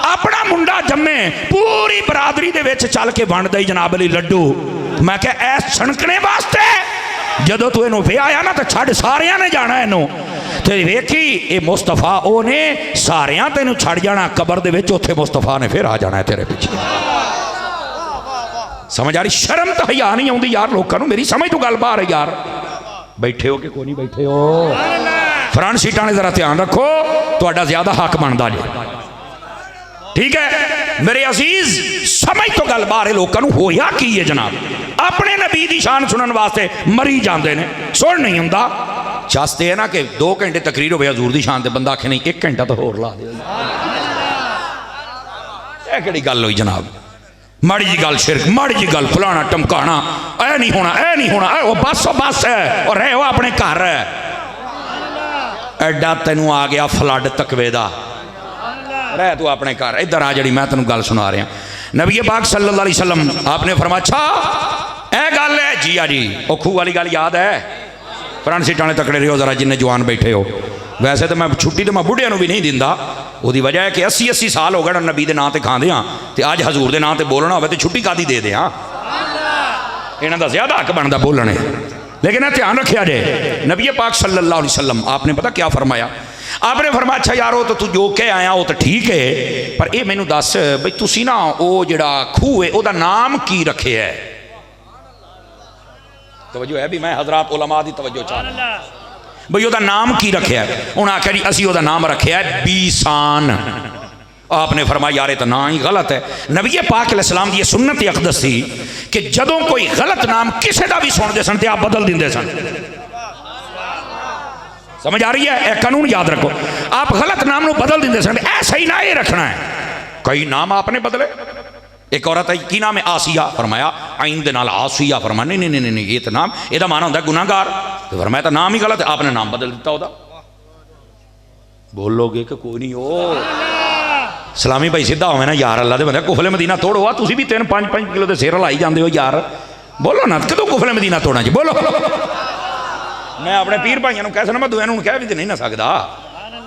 अपना मुंडा जम्मे पूरी बरादरी दे विच चल के वंड दई जनाब अली लड्डू। मैं क्या ऐस छणकने वास्ते जदों तू इनू विआया ना तो छड़ सारियां ने जाना इनू। ते वेखी ये मुस्तफा ओ ने सारियां तेनू छड़ जाना कबर दे विच, उत्थे मुस्तफा ने फिर आ जाना है तेरे पीछे। समझ आ रही? शर्म तो हया नहीं आउंदी यार लोगों। मेरी समझ तो गल बाहर है यार। बैठे हो कि कोई नहीं बैठे हो? फ्रंट सीटां ने जरा ध्यान रखो, तुहाडा ज्यादा हक बनदा जे। ठीक है मेरे अजीज, समझ तो गल बाहर है लोगों। होया की है जनाब? अपने नबी की शान सुनने वास्ते मरी जाते हैं, सुन नहीं हुंदा। चसते है ना कि 2 घंटे तकरीर हो हजूर की शान से, बंदा आखे नहीं 1 घंटा तो होर ला दे। यह केड़ी गल हुई जनाब? माड़ी जी गल शिरक, माड़ी जी गल फलाना टमकाना, ऐ नहीं होना, ऐ नहीं होना, ऐ बस है और रहो अपने घर। एडा तेनू आ गया फ्लड तकवे दा, रह तू अपने घर। इधर आ जड़ी मैं तेन गल सुना रहा। नबी पाक सल्लल्लाहु अलैहि वसल्लम आपने फरमाया, अच्छा ए गल है जी? आ जी वो खूह वाली गल याद है? फ्रंट सीटां ने तकड़े रहो जरा जिन्ने जवान बैठे हो। वैसे तो मैं छुट्टी तो मैं बुढ़िया भी नहीं दिंदा। उसकी वजह है कि 80-80 साल हो गए नबी के नाम से खाते हाँ, तो अज हजूर के नाम से बोलना हो तो छुट्टी कादी दे दें। इन्हों का ज्यादा हक बनता बोलने। लेकिन ध्यान रखिया जे नबी पाक सल्लल्लाहु अलैहि वसल्लम आपने पता क्या फरमाया? आपने फरमाया अच्छा यार वो तो तू जो कह आया वो तो ठीक है, पर ये मैनू दस बई तुसी ना वो जिहड़ा खूह है उसदा नाम की रखे है? तवज्जो है भी मैं हजरात उलमा दी तवज्जो चाहता बई उसदा नाम की रखे है? उन्हें आख्या जी असी उसदा नाम रखे है बीसान। आपने फरमाया यार ये तो ना ही गलत है। नबी पाक अलैहिस्सलाम की सुन्नत अक़दस थी कि जदों कोई गलत नाम किसी का भी सुनते सन तो आप बदल देंगे सन। समझ आ रही है? एक कानून याद रखो, आप गलत नाम को बदल देंगे सन, ऐसा ही ना ये रखना है। कई नाम आपने बदले। एक औरत है की नाम है आसिया, फरमाया आइन दे नाल आसिया, फरमाया नहीं नहीं नहीं नहीं ये तो नाम यदा माना होता गुनाहगार, तो फरमाया तो नाम ही गलत है, आपने नाम बदल दिता होता। बोलोगे कि कोई नहीं हो सलामी भाई सीधा हो ना यार, अल्लाह दे बंदे कुफले मदीना तोड़ो। आ तुसी भी 3-5 किलो के सिर लाई जाते हो यार। बोलो ना कदों कुफले मदीना तोड़ना जी? बोलो। मैं अपने पीर भाइयों को कह सकना, मैं दूसरों कह भी तो नहीं ना सकता,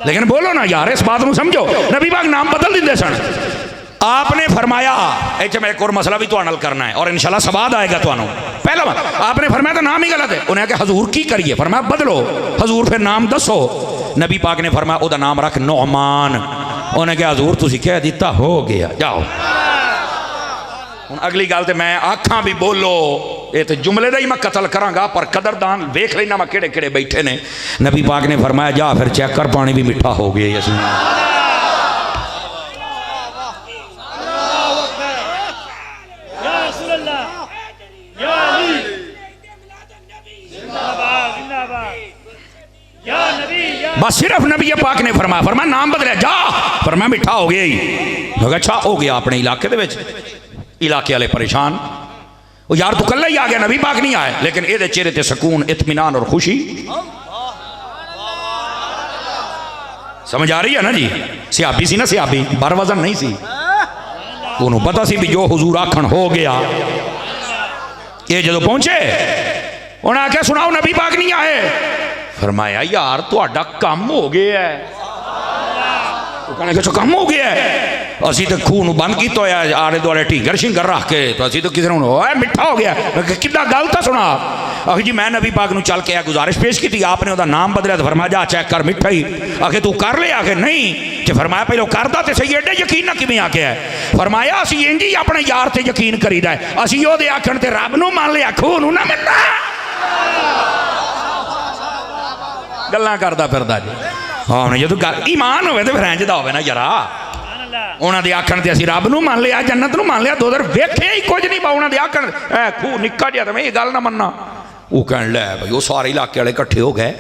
लेकिन बोलो ना यार, इस बात को समझो। नबी पाक नाम बदल देंगे सन। आपने फरमाया इसे मैं एक और मसला भी तुहाडे नाल करना है और इंशाल्लाह सवाद आएगा तुहानू। पहला बात आपने फरमाया तो नाम ही गलत है। उन्हें आख्या हजूर की करिए? फरमाया बदलो। हजूर फिर नाम दसो। नबी पाक ने फरमाया ओदा नाम रख नौमान। उन्हें कहा हजूर तुसी कह दिता, हो गया, जाओ। हुण अगली गल तो मैं आखा भी बोलो, ये तो जुमले का ही मैं कतल करांगा, पर कदरदान वेख लेना मैं केड़े केड़े बैठे ने। नबी पाक ने फरमाया जा फिर चेक कर, पानी भी मिठा हो गया। बस सिर्फ नबी पाक ने फरमाया नाम बदलिया जा, फरमाया मिठा हो गया ही। अच्छा हो गया अपने इलाके दे विच, इलाके वाले परेशान, वो यार तू कल्ला ही आ गया, नबी पाक नहीं आया। लेकिन ये चेहरे ते सुकून, इत्मीनान और खुशी। समझ आ रही है ना जी? सियाबी सी ना, सियाबी बर वजन नहीं सी। उन्होंने पता सी भी जो हुजूर आखन हो गया। ये जो पहुंचे उन्हें आख्या सुनाओ नबी पाक नहीं आए। फरमाया यार तुहाडा कम हो गया है। कहने के कम हो गया है, असी तो खूह नूं बंद किया होया आले दुआले ढींगर शिंगर रख के, तो असी तो किसी ने मिठा हो गया। कितना गल तो सुना। आखिर जी मैं नबी पाक नूं चल के आ गुजारिश पेश की, आपने उसका नाम बदलिया, तो फरमाया जा चेक कर मिठा ही। आखिर तू कर ले? आखिर नहीं। तो फरमाया पहले करदा तो सही, एडे यकीन ना किवें आख्या है? फरमाया असी इंज ही अपने यार ते यकीन करीदा है, असी ओहदे आखण ते रब नूं मान लिया, खूह नूं ना मन्ना। गल्लां करदा फिरदा जी। हाँ जो गल ईमान हो तो फिर इंज दा होवे ना यारा उन्होंने दे आखण ते असीं रब नूं मान लिया जन्नत नूं मान लिया दो दर वेखिया ही कुछ नहीं पा उन्होंने आखण ऐ खूह निक्का जिहा ते मैं ये गल ना मन्ना वो कह लै भाई वो सारे इलाके वाले इकट्ठे हो गए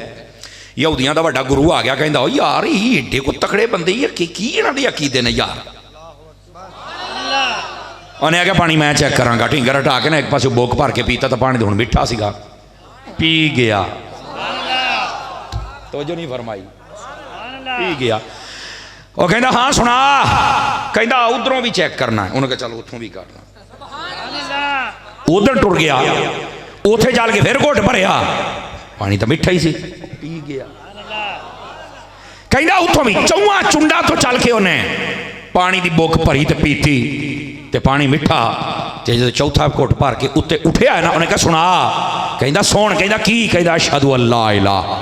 यहूदियां दा वड्डा गुरु आ गया कहंदा ओ यार ये एडे को तकड़े बंदे यार की इन्हां दे अकीदे ने यार उन्हें आख्या पानी मैं चेक करांगा ढींगर हटा के ना एक पासे बोक भर के पीता तो पानी तो हुण मिठा सीगा पी गया तो जो नहीं फरमाई पी गया वो कहता हाँ सुना कहता उधरों भी चेक करना है उन्होंने कहा चलो उतों भी करना उधर टुर गया उथे चल के फिर घुट भरिया पानी तो मिठा ही सी पी गया कहता उतों भी चौवा चुंडा तो चल के उन्हें पानी की बुक भरी तो पीती ते पानी मिठा ते जो चौथा घुट भर के उत्ते उठिया है ना उन्हें कहा सुना कहता सुन कहता की कहता अशहदु अल्ला इलाहा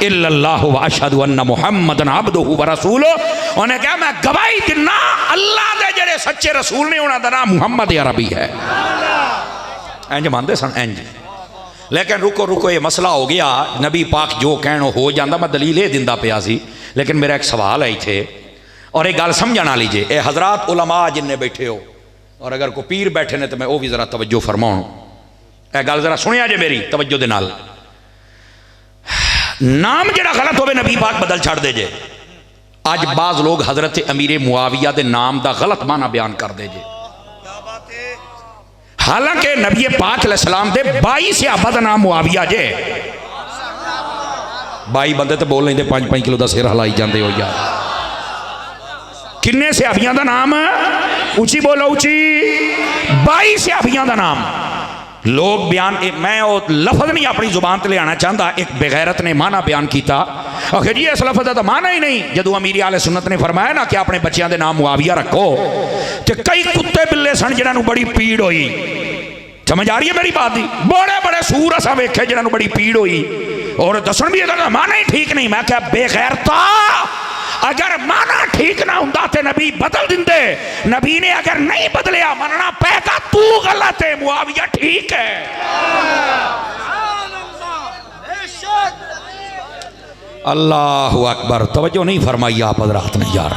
इल्लल्लाहु व अशहदु अन्ना मुहम्मदन अब्दुहु व रसूलुहु उन्हें कहा मैं गवाही दिना अल्लाह दे जेड़े सच्चे रसूल ने उन्हां दा नाम मुहम्मद अरबी है इंज मानते सन इंज लेकिन रुको रुको ये मसला हो गया नबी पाक जो कहण हो जाता मैं दलील ये दिंदा पिया सी लेकिन मेरा एक सवाल है इत्थे और एक गल समझना लीजिए ये हजरात उलमा जिन्ने बैठे हो और अगर कोई पीर बैठे ने तो मैं वो भी जरा तवज्जो फरमाऊं यह गल जरा सुनिया जे मेरी तवज्जो दे नाल नाम जड़ा गलत होवे नबी पाक बदल छड़ दे जे अज बाज लोग हजरत अमीर मुआविया दे नाम दा गलत माना बयान कर दे जे हालांकि नबी पाक अलैहिस्सलाम दे 22 सहाबा दा नाम मुआविया जे 22 बंदे तो बोल लेंदे 5-5 किलो दा सिर हलाई जाते हो यार किन्ने सहाबियां दा नाम उची बोलो उची 22 सहाबियां दा नाम लोग बयान मैं वो लफज नहीं अपनी जुबान ते लियाना चाहता एक बेगैरत ने माना बयान किया आखिर जी इस लफज का माना ही नहीं जदों अमीर आले सुन्नत ने फरमाया ना कि अपने बच्चों के नाम मुआविया रखो तो कई कुत्ते बिल्ले सन जिन्होंने बड़ी पीड़ हुई समझ आ रही है मेरी बात की बड़े बड़े सूर असा वेखे जिन्होंने बड़ी पीड़ हुई और दसन भी अगर माना ही ठीक नहीं मैं क्या बेगैरता अगर माना ठीक ना हुंदा ते नबी बदल दिंदे नबी ने अगर नहीं बदलिया मनना पैगा तू गलत है मुआविया ठीक है अल्लाहु अकबर तवज्जो नहीं फरमाई आप हज़रात ने यार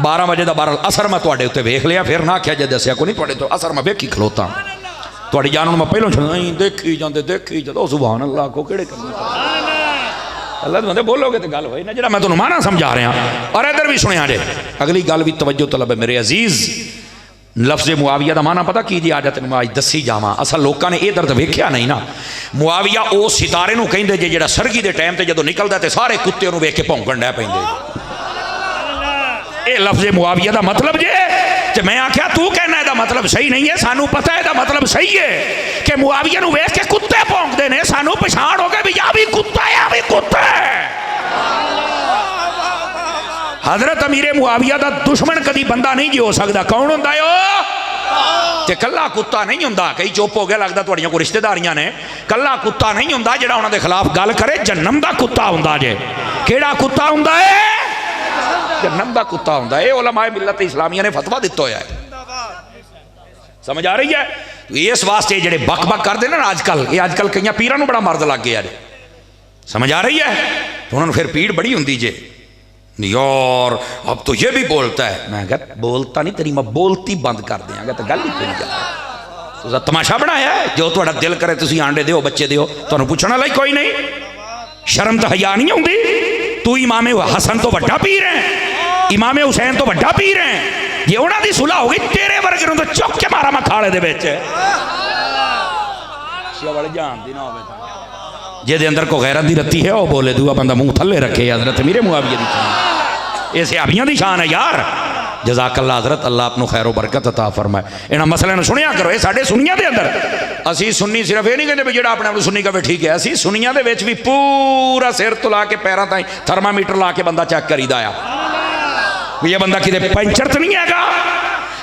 12 बजे का 12 असर मैं तुहाडे उत्ते वेख लिया फिर ना आख्या जे दस्या को नहीं तुहाडे तो असर मैं वेखी खलोता तुहाडी जान मैं पहलों नहीं देखी जाते सुभान अल्लाह को केड़े अल्लाह बंदे बोलोगे तो गल होई ना जरा मैं तुहानू माना समझा रहा और इधर भी सुनिया जे अगली गल भी तवज्जो तलब है मेरे अजीज लफ्ज़ मुआविया का माना पता की जी आज तेन मैं अज दसी जावा असल लोगों ने यह दर्द वेख्या नहीं ना मुआविया उस सितारे नूं कहिंदे जे जिहड़ा सरगी के टाइम से जो निकलता तो सारे कुत्ते उहनूं वेख के भौंकण लग पैंदे ये लफ्ज़ मुआविया का मतलब जे ते मैं आख्या तू कहना इसका मतलब सही नहीं है सानू पता है इसका मतलब सही है कि मुआविया नूं वेख के कुत्ते भौंकदे ने सानू पछाण हो गई भी आ भी कुत्ता है आ भी कुत्ता है हजरत अमीर मुआविया का दुश्मन कभी बंदा नहीं जी हो सकता कौन होंदा है ते कल्ला कुत्ता नहीं होंदा कई चुप हो गया लगता तुहाड़ियां कोई रिश्तेदारियां ने कल्ला कुत्ता नहीं होंदा जिहड़ा उन्हां दे खिलाफ गल करे जन्नम दा कुत्ता होंदा जे केड़ा कुत्ता होंदा है जन्नम दा कुत्ता होंदा है उलमाए मिल्लत इस्लामिया ने फतवा दिता होया है समझ आ रही है इस वास्ते जेडे बक बक करते ना आजकल ये आजकल कई पीरां नूं बड़ा मर्द लग गया जे समझ आ रही है तो उन्होंने फिर पीड़ बड़ी होंदी जे यार अब तो ये भी बोलता है मैं कहा बोलता नहीं तेरी मैं बोलती बंद कर देंगे तो गल ही कोई नहीं तो तमाशा बनाया है जो थोड़ा दिल करे तुम आंडे दो बच्चे दो तुहानू पूछना लाइक कोई नहीं शर्म तो हया नहीं आती तू इमामे हसन तो वड्डा पीर है इमामे हुसैन तो वड्डा पीर है जे उन्हों की सुलह होगी तेरे वर्गे तो चुक के मारा मैं खाले दे विच जानती ना हो जिहदे अंदर को गैरत दी रत्ती है वह बोले दूआ बंदा मुंह थले रखे हजरत मेरे मुआविया दी शान ये सहाबियां दी शान है यार जज़ाकल्लाह हजरत अल्लाह आपको खैर बरकत अता फरमाए इन्हां मसलियां नूं सुनिया करो ये साडे सुन्नियां दे अंदर असी सुन्नी सिर्फ ये नहीं कहते भी जिहड़ा अपने आप सुन्नी कहे ठीक है असी सुन्नियां दे विच भी पूरा सिर तो ला के पैरों ताईं थर्मामीटर ला के बंदा चेक करीदा आ भी ये बंदा किते पंचर तो नहीं हैगा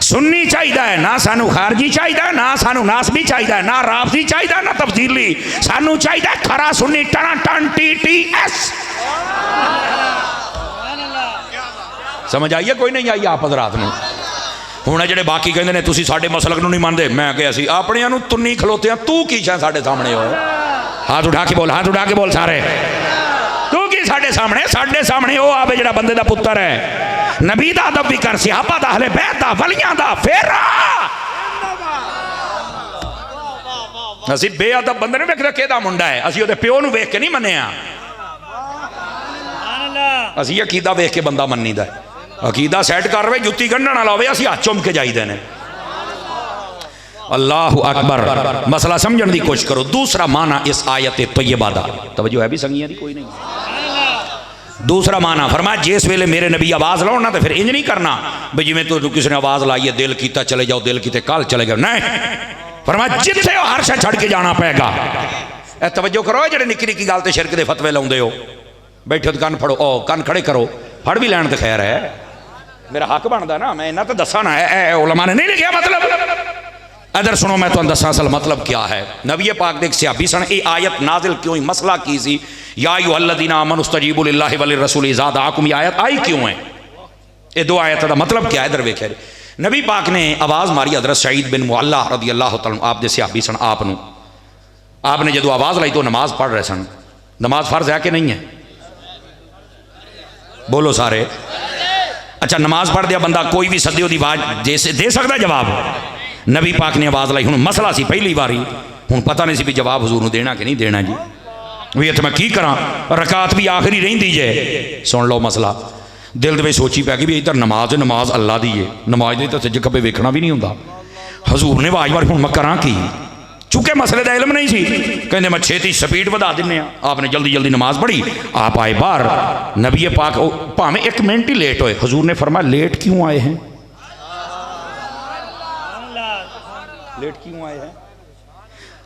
सुन्नी चाहिए ना सानू खारजी चाहिए ना सानू नासबी चाहिए ना राफजी चाहिए ना तब्दीली सानू चाहिए खरा सुन्नी टना टन TTS समझ आइए कोई नहीं आई आप हजरात नूं हुण जिहड़े बाकी कहंदे ने तुसीं साडे मसलक नूं नहीं मानदे मैं कहा असीं अपणियां नूं तुन्नी खलोते हां तू की शै साडे सामने हो हाथ उठा के बोल सारे तू की साढ़े सामने वो आवे जिहड़ा बंदे दा पुत्तर है। नबी दा अदब भी कर, सहाबा दा, अहले बैत दा, वलियां दा। फिर असी बेअदब बंदे नहीं वेखदे किहदा मुंडा है, असी उहदे प्यो नूं वेख के नहीं मन्निया, असी अकीदा वेख के बंदा मन्नीदा है। अकीदा सैट कर रहे जुत्ती गंढण वाला होवे असी हाथ चुम के जाईदे ने। अल्लाहु अकबर। मसला समझण दी कोशिश करो। दूसरा माना इस आयत तैयबा दा, तवज्जो है भी संगियां दी कोई नहीं। दूसरा माना फरमाया जिस वेले मेरे नबी आवाज़ लाओ ना तो फिर इंज नहीं करना भी जिवें तो किसी ने आवाज़ लाई है दिल कीता चले जाओ, दिल कीते कल चले गए, नहीं। फरमाया जिथे हो हर शय छड़ के जाना पेगा। ए तवज्जो करो, जेडे निक्की निक्की गल ते शिरक दे फतवे लाउंदे हो, बैठो तो कन फड़ो, ओ कन खड़े करो, फड़ भी लैन तो खैर है, मेरा हक बनता ना, मैं इन्ना तो दसा ना है। उलमा ने नहीं लिखा मतलब। इधर सुनो मैं तुहानू दसा असल मतलब क्या है। नबी पाक दे सहाबी सन, ये आयत नाजिल क्यों हुई, मसला की सी। या अय्युहल्लज़ीना आमनू इस्तजीबू लिल्लाहि वलिर रसूली इज़ा दआकुम, ये आयत आई क्यों है, ये दो आयत का मतलब क्या है। इधर वेखे नबी पाक ने आवाज़ मारी हज़रत सईद बिन मुअल्ला रज़ी अल्लाह तआला आप दे सहाबी सन, आपने जो आवाज़ लाई तो नमाज पढ़ रहे सन। नमाज फर्ज है कि नहीं है, बोलो सारे। अच्छा नमाज पढ़ दिया बंदा, कोई भी सदे दी आवाज़ दे सकता जवाब। नबी पाक ने आवाज़ लाई, हुण मसला सी पहली बारी, हुण पता नहीं सी भी जवाब हजूर नूं देना कि नहीं देना जी, भी इत्थे मैं की करा, रकात भी आखिरी रहिंदी जे। सुन लो मसला, दिल दे सोची पै गई भी इधर नमाज अल्लाह दी है, नमाज दे तो सज्जे खब्बे वेखना भी नहीं हुंदा। हजूर ने आवाज़ मारी, हुण मैं करा की, चूंकि मसले का इलम नहीं सी, कहते मैं छेती स्पीड बढ़ा दिने। आपने जल्दी जल्दी नमाज पढ़ी, आप आए बाहर। नबी पाक भावें एक मिनट ही लेट होए, हजूर ने फरमाया लेट क्यों आए हैं, लेट क्यों आए हैं।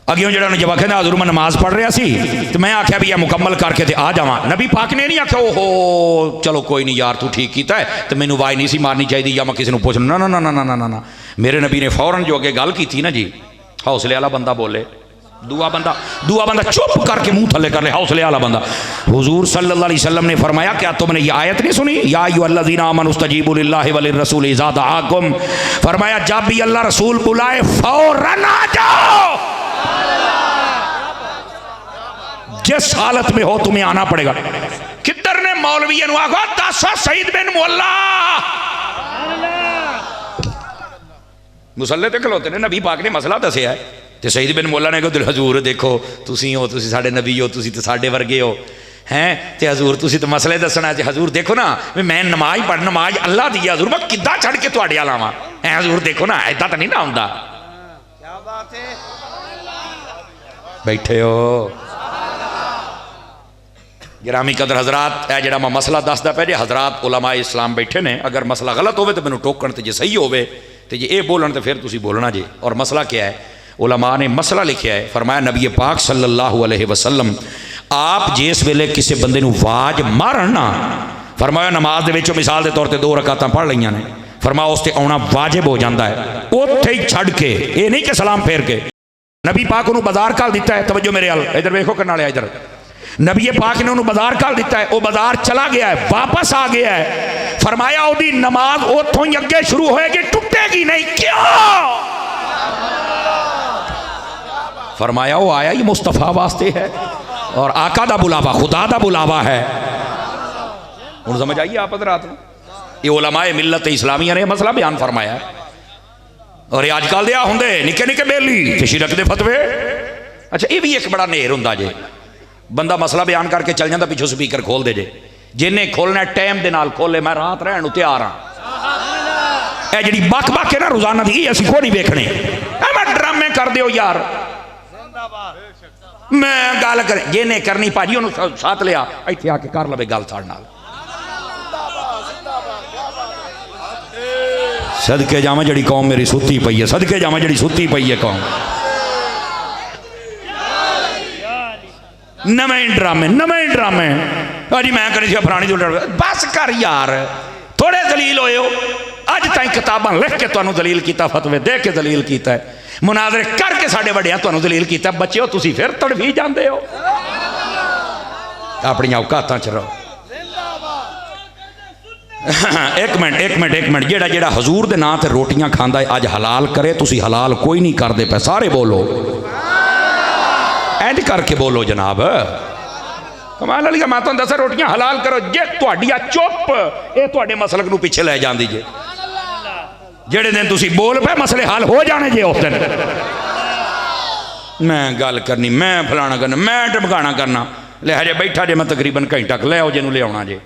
अगे जो जवाब कहना हजूर मैं नमाज पढ़ रहा सी तो मैं आख्या भी यह मुकम्मल करके ते आ जावा। नबी पाक ने नहीं आख्या ओहो चलो कोई नहीं यार तू ठीक किया है तो मैनू आवाज़ नहीं सी मारनी चाहिए या मैं किसी को पूछना, ना ना ना ना ना ना ना। मेरे नबी ने फौरन जो अगे गल की ना जी, हौसले वाला बंदा बोले, दूआ बंदा चुप करके मुंह थले कर ले, हौसले वाला बंदा। हुजूर सल्लल्लाहु अलैहि वसल्लम ने फरमाया क्या तुमने ये आयत नहीं सुनी, या अय्युहल्लज़ीना आमनू इस्तजीबू लिल्लाहि वलिर रसूल इज़ा दआकुम। फरमाया जब भी अल्लाह रसूल बुलाए फौरन आ जाओ, जिस हालत में हो तुम्हें आना पड़ेगा। किधर ने मौलवी आखो दस सईद बिन मुअल्ला मुसल्ले ते खलोते ने, नबी पाक ने मसला दसिया है तो सईद बिन मुअल्ला ने कहा हजूर देखो तुसी हो, तुसी साडे नबी हो, तुसी तो साडे वर्गे हो हैं, तो हजूर तुसी तो मसले दसना है। हजूर देखो ना मैं नमाज पढ़, नमाज अल्लाह दी है, हजूर मैं किद्दां छड़ के तुहाडे अल आवां, हजूर देखो ना ऐदा तो नहीं ना हुंदा। क्या बात है, बैठे हो गिरामी कदर हजरात, है जरा मैं मसला दसदा पे जे हजरात उलमा इस्लाम बैठे ने, अगर मसला गलत होवे तो मैनू टोकण, तो जे सही होवे तो जे ये बोलन तो फिर तुसी बोलना जे। और मसला क्या है, उलमा ने मसला लिखा है, फरमाया नबी पाक सल्लल्लाहु अलैहि वसल्लम आप जिस वेले किसी बंदे नूं आवाज़ मारन ना, फरमाया नमाज दे विच मिसाल के तौर पर 2 रकातां पढ़ लईआं ने, फरमाया उस ते आउणा वाजिब हो जाता है, उत्थे ही छड़ के, ये नहीं कि सलाम फेर के। नबी पाक उन्होंने बाजार घल दिता है, तवज्जो मेरे अल इधर वेखो करने वाले, इधर नबी पाक ने उन्होंने बाजार घल दिता है, वो बाजार चला गया है, वापस आ गया है, फरमाया ओदी नमाज उतों ही अगे शुरू होएगी, टूटेगी नहीं। क्यों? फरमाया वो आया ही मुस्तफा वास्ते है और आका दा बुलावा, खुदा दा बुलावा है। हुण समझ आइए आप हज़रात, ये उलमाए मिल्लत इस्लामिया ने मसला बयान फरमाया है। और ये अजकल दे होंदे निक्के निक्के बेली ते शिरक दे फतवे। अच्छा ये भी एक बड़ा नेर हुंदा जे, बंदा मसला बयान करके चल जाता, पिछों स्पीकर खोल दे जे, जिन्हें खोलना टाइम दे नाल खोले, मैं रात रहन तैयार हाँ। ए जिहड़ी बक बक है ना रोजाना दी, असीं कोई नहीं वेखणे, मैं ड्रामे कर दिओ यार, मैं गल कर जिन्हें करनी भाजी उन्होंने साथ लिया इत्थे आके कर लवे गल साडे नाल। सदके जावां जिहड़ी कौम मेरी सुत्ती पई है, सदके जावां जिहड़ी सुत्ती पई है कौम। नवे ड्रामे अजी मैं करी फलानी बस कर यार, थोड़े दलील होए हो, अज ताई किताबां लिख के तुहानू दलील किया, फतवे दे के दलील किया, मुनाजरे करके साडे वड्डियां तुहानू दलील किया, बच्चे तुसी फिर तड़फी जाते हो, अपनी औकातां च रहो। एक मिनट जेड़ा जेड़ा हजूर दे नां ते रोटियां खांदा है अज हलाल करे, तुसी हलाल कोई नहीं करते पे, सारे बोलो इंज करके बोलो जनाब, कमाल वाली मैं तुहानूं दसां रोटियां हलाल करो जे तुहाडी आ चुप ये तुहाडे मसलक नूं पिछे लै जांदी जे जेड़े दिन तुसीं बोल पे मसले हल हो जाने जे उस दिन मैं गल करनी मैं फलाना करना मैं ढमकाना करना ले हजे बैठा जे मैं तकरीबन घंटा ले आओ जिन्होंने लिया जे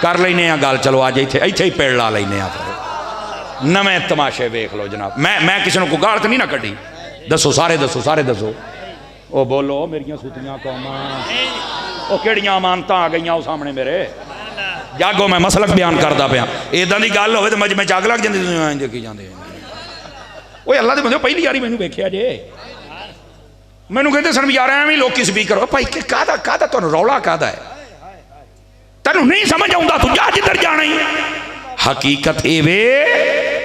कर लेने गल चलो अज इत्थे इत्थे ही पेड़ ला लेने फिर नवें तमाशे वेख लो जनाब मैं किसी को गाल तो नहीं ना कढ़ी दसो सारे दसो ओ बोलो मेरिया सुतियां कौमां ओ केड़ियां अमानतां आ गई वो सामने मेरे जागो मैं मसलक बयान करता पाया इदां दी गल होवे ते मजमे च अग लग जांदी देखी जांदे ओए अल्लाह दे बंदे पहली यारी मैनूं वेखिया जे मैनूं कहते सन यार एवं लोग स्पीकर भाई कादा तुहानूं रौला कादा है तेनू नहीं समझ आउंदा तू जा जिधर जाना ही हकीकत ये वे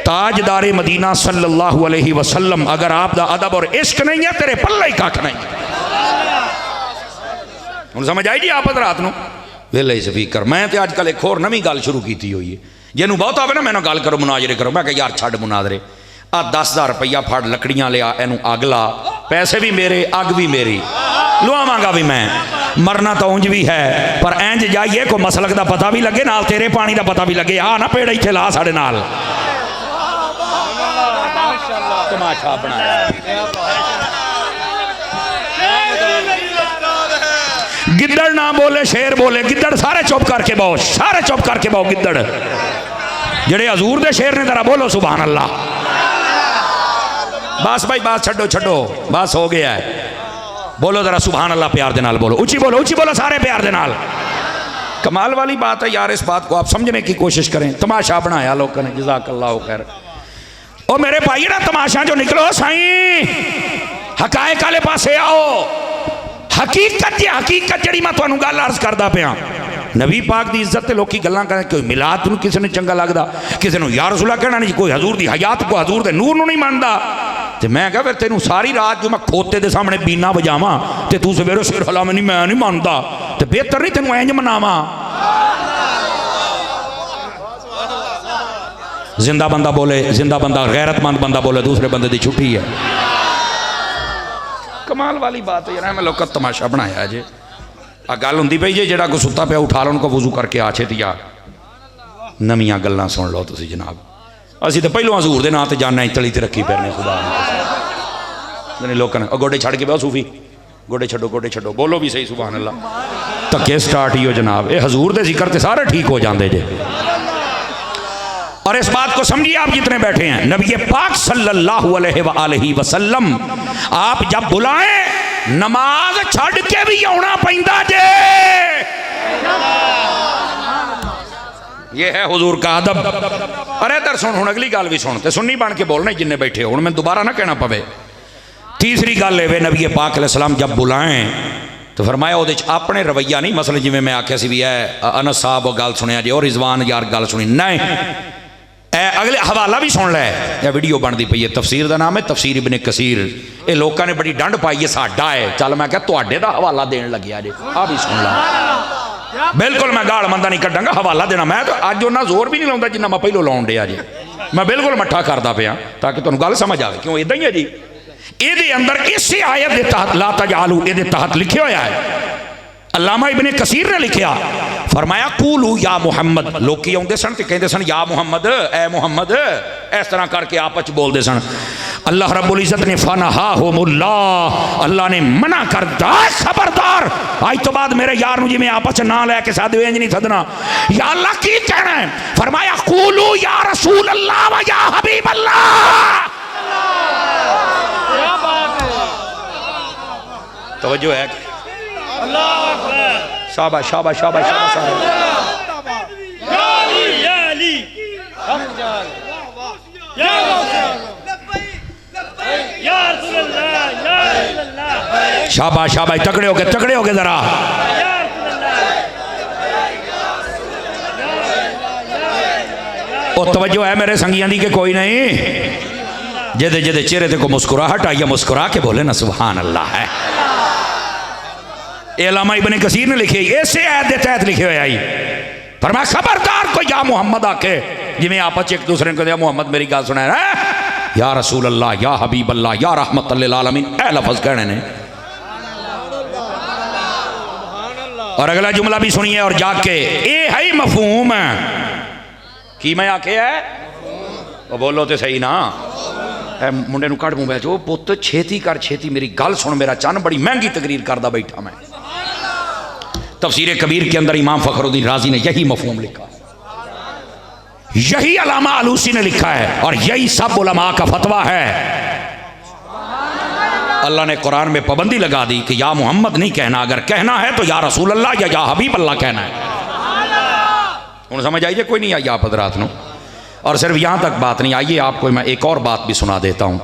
ताजदारे मदीना सल्लल्लाहु अलैहि वसल्लम अगर आप दा अदब और इश्क नहीं है तेरे पल्ले ही कख नहीं हुण समझ आई जी आप रात नूं वेले स्पीकर मैं तो अजकल एक होर नवीं गल शुरू की हुई है जिन्हों बहुत आवे ना मैंने गल करो मुनाजरे करो मैं कह यार छड्ड मुनाजरे आ 10,000 रुपया फड़ लकड़ियां लिया इनू अग ला पैसे भी मेरे अग भी मेरी लुआवांगा भी मैं मरना तो उंज भी है पर इंज जाइए को मसलक का पता भी लगे नाल तेरे पानी का पता भी लगे आ ना पेड़ इत्थे ला साडे नाल तमाशा बनाया गिद्दड़ ना बोले शेर बोले गिद्दड़ सारे चुप करके बहु सारे चुप करके बहु गिद्दड़ जेड़े हजूर दे शेर ने जरा बोलो सुभान अल्लाह बस भाई बात छड्डो छड्डो बस हो गया है बोलो जरा सुभान अल्लाह प्यार दे नाल बोलो ऊंची बोलो सारे प्यार दे नाल कमाल वाली बात है यार इस बात को आप समझने की कोशिश करें तमाशा बनाया लोगों ने जज़ाकल्लाहु खैर ओ मेरे भाई ना तमाशा जो निकलो साईं हकायक वाले पासे आओ हकीकत जी मैं तुहानूं गल अर्ज करदा पिया नबी पाक की इज्जत से लोग गल्लां करें कोई मिलाद नूं किसी ने चंगा लगता किसी ने या रसूला कहना नहीं कोई हजूर की हयात को हजूर के नूर नूं नहीं मानता तो मैं क्या फिर तेनों सारी रात जो मैं खोते के सामने बीना बजावा तो तू सवेरे सिर हला मैं नहीं मानता तो बेहतर नहीं तेनों इंज मनावा जिंदा बंदा बोले जिंदा बंदा गैरतमंद बंदा बोले दूसरे बंदे की छुट्टी है कमाल वाली बात है यार मैं लोग तमाशा बनाया जे आ गल होंदी पई जे जेड़ा को सुता पिया उठा लो उनको वजू करके आ छेतिया नवीं गल्लां सुन लो तुसीं जनाब असीं तो पहलों हजूर दे नां ते जाना तली ते रखी फिरने खुदा ने लोगों ने गोडे छड़ के बहुत सूफी गोडे छड्डो बोलो भी सही सुभान अल्लाह धक्के स्टार्ट ही हो जनाब ये हजूर दे जिक्र ते सारे ठीक हो जाते जे और इस बात को समझिए आप जितने बैठे हैं नबी पाक सल्लल्लाहु अलैहि वसल्लम आप जब बुलाएं नमाज छड़ के भी आना पैंदा जे ये है हुजूर का अदब अरे इधर सुन हुण अगली गल भी सुन ते सुन्नी बन के बोलना जिन्ने बैठे हुण मैं दोबारा ना कहना पवे तीसरी गल है नबी पाक अलैहिस्सलाम जब बुलाएं तो फरमाया वो अपने रवैया नहीं मसले जिमें मैं आख्या सी भी है अनस साहब गल सुनिया जी और रिजवान यार गल सुनी नहीं अगले हवाला भी सुन लै यह वीडियो बनती पई है तफसीर का नाम है तफसीर इब्ने कसीर ये लोगों ने बड़ी डंड पाई है साडा है चल मैं क्या तुहाडे दा हवाला देन लग्या जे आ भी सुन ला बिल्कुल मैं गाल मंदा नहीं कड्डांगा हवाला देना मैं तो अज उन्ना जोर भी नहीं लाउंदा जिन्ना मैं पहलों लाउण डिया जे मैं बिल्कुल मट्ठा करदा पिया ताकि तुहानूं गल समझ आवे क्यों इदां ही है जी ये अंदर इस आयत के तहत ला तजालू ये तहत लिखे हुआ है अल्लामा इब्ने कसीर ने लिखा फरमाया कूलू या मुहम्मद लोग आते सन तो कहते सन या मुहम्मद ए मुहम्मद इस तरह करके आपस बोलते सन अल्लाह रब्बुल इज्जत ने फनहा होमुल्लाह अल्लाह ने मना कर दा खबरदार आज तो बाद मेरे यार जिमें आपस ना लैके साधे इंज नहीं सदना या अल्लाह की कहना है फरमाया कूलू या रसूल अल्लाह व या हबीब अल्लाह तवज्जो है शाबाश शाबाश शाबाश शाबाश शाबाश तगड़े हो गए जरा और तवज्जो है मेरे संगियां दी के कोई नहीं जेदे जेदे चेहरे ते को मुस्कुराहट आई मुस्कुरा के बोले ना सुभान अल्लाह है अल्लामा इब्ने कसीर ने लिखे ऐसे आयत के तहत लिखे हुए आई पर मैं खबरदार को या मुहम्मद आके जिमें आपस एक दूसरे को मुहम्मद मेरी गल सुना या रसूल अल्लाह या हबीब अल्लाह या रहमत लिल आलमीन ए लफ्ज़ कहने ने और अगला जुमला भी सुनिए और जाग के, ये है ही मफहूम की मैं आखे है वो बोलो तो सही ना। मुंडे नूं कढ़ मूंह बैठो, पुत छेती कर छेती मेरी गल सुन, मेरा चन बड़ी महंगी तकरीर करदा बैठा मैं। तफसीर कबीर के अंदर इमाम फखरुद्दीन राजी ने यही मफहूम लिखा, यही अलामा आलूसी ने लिखा है और यही सब उलमा का फतवा है। अल्लाह ने कुरान में पाबंदी लगा दी कि या मोहम्मद नहीं कहना, अगर कहना है तो या रसूल अल्लाह या हबीब अल्लाह कहना है। उन्हें समझ आइए कोई नहीं आई आप हजरात नो। और सिर्फ यहाँ तक बात नहीं, आइए आपको मैं एक और बात भी सुना देता हूँ।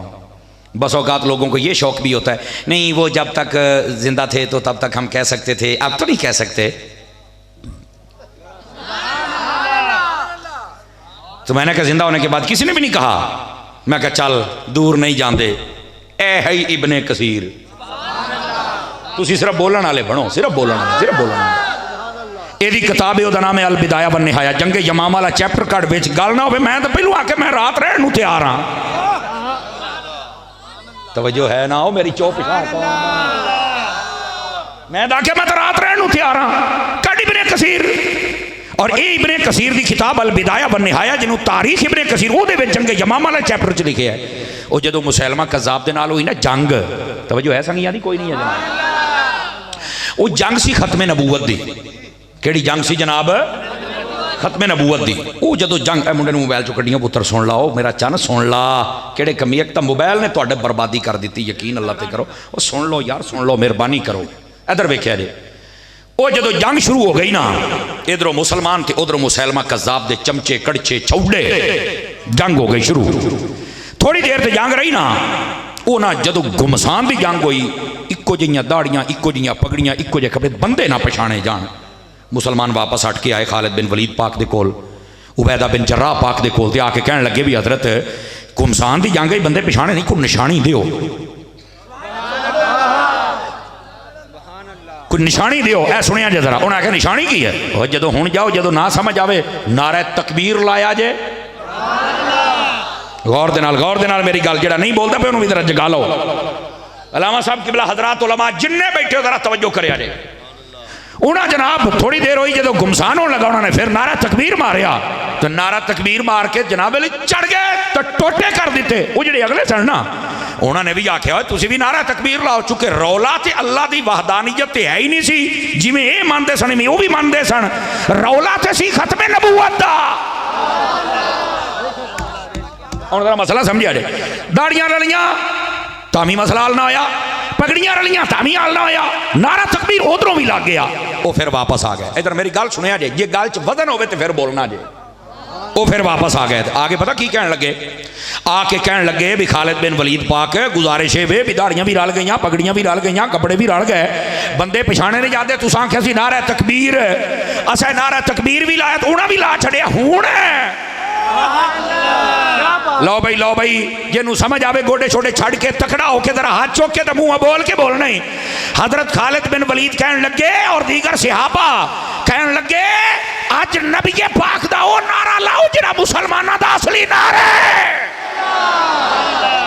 बस औकात लोगों को ये शौक भी होता है, नहीं वो जब तक जिंदा थे तो तब तक हम कह सकते थे, अब तो नहीं कह सकते। तो मैंने कहा जिंदा होने के बाद किसी ने भी नहीं कहा। मैं कहा चल दूर नहीं जाते, ए है इब्ने कसीर, तुसी सिर्फ बोलने वाले बनो, सिर्फ बोलने वाले, सिर्फ बोलने वाले। एदी किताब है, उसका नाम है अल बिदाया वन निहाया, जंगे यमामा वाला चैप्टर कट विच गल ना हो। मैं तो पहलू आके मैं रात रहन नूं तैयार हाँ। तवज्जो है ना हो मेरी चो पिछा, मैं आख्या मैं तो रात रहन नूं तैयार हाँ। कट इब्ने कसीर, और ये इब्ने कसीर की किताब अल बिदाया वन निहाया, जिन्होंने तारीख इब्ने कसीर वो जंगे यमामा वाले चैप्टर च लिखे है। वो जो मुसैलमा कज़्ज़ाब दे नाल हुई ना जंग, तवज्जो है संगियां दी कोई नहीं है जनाब। वो जंग सी खत्मे नबूवत दी। केड़ी जंग सी जनाब? खत्मे नबूवत दी। वो जो जंग, मुंडे नूं मोबाइल चो कड्डियां, पुत्र सुन लाओ मेरा चन सुन ला, केड़े कमी, एक तो मोबाइल ने तुहाडे बर्बादी कर दी, यकीन अल्लाह ते करो। वो सुन लो यार, सुन लो, मेहरबानी करो। इधर वेख्या जे, वो जो जंग शुरू हो गई ना, इधरों मुसलमान थे, उधरों मुसैलमा कज़्ज़ाब दे चमचे कड़चे चौड़े, जंग हो गई शुरू। थोड़ी देर ते जंग रही ना, वो ना जदों घुमसान की जंग हुई, इक्को जिहियां दाड़ियां, इक्को जिहियां पगड़ियां, इक्को जिहे कपड़े, बंदे ना पछाणे जान। मुसलमान वापस हट के आए खालिद बिन वलीद पाक दे कोल, उबैदा बिन जर्राह पाक दे कोल, ते आके कहने लगे भी हजरत घुमसान की जंग बंदे पछाणे नहीं, कोई निशानी दियो, कोई निशानी दियो। ऐ सुनिया जे जरा। उन्हें आख्या निशानी की है? और जदों हुण जाओ, जदों ना समझ आवे नारा तकबीर लाया जे। गौर दे नाल मेरी गल, जेड़ा नहीं बोलता पे उन्होंने भी जरा जगा लो। अलामा साहब किबला हजरात उलमा जिन्ने बैठे हो जरा तवज्जो करे जे। उन्हें जनाब थोड़ी देर हुई जो गुमसान होने लगा, उन्होंने फिर नारा तकबीर मारिया, तो नारा तकबीर मार के जनाब अली चढ़ गए तो टोटे कर दिते। वो जो अगले सन ना, उन्होंने भी आख्या तुम भी नारा तकबीर लाओ, चूंकि रौला तो अल्लाह की वहदानियत है ही नहीं सी, जिवें ये मानते सन वो भी मानते सन। रौला तो सी खत्मे नबूवत दा। हुण जरा मसला समझिया जे। दाड़ियां रलियां तामी मसला हल ना होया, पगड़ियां रलियां तामी हल ना होया, नारा तकबीर उधरों भी लग गया, वो फिर वापस आ गए। इधर मेरी गल सुनिया जे, जे गल च वजन होवे तो फिर बोलना जे। वो फिर वापस आ गए, आगे पता की कहने लगे, आके कहने लगे भी खालिद बिन वलीद पाक गुजारिश वे भी दाड़ियां भी रल गई, पगड़ियां भी रल गई, कपड़े भी रल गए, बंदे पछाने नहीं जाते। तुसां आख्या सी नारा तकबीर, असा नारा तकबीर भी लाया तो उन्हें भी ला छड़िया। हुण लो भाई जिन्हों समझ आवे गोडे छोड़े छड़ के तकड़ा होके जरा हाथ चौक के तो मुंह बोल के बोलना ही। हजरत खालिद बिन वलीद कहने लगे और दीगर सहाबा कहने लगे अज नबी पाक दा ओ नारा लाओ जिहड़ा मुसलमाना दा असली नारा है।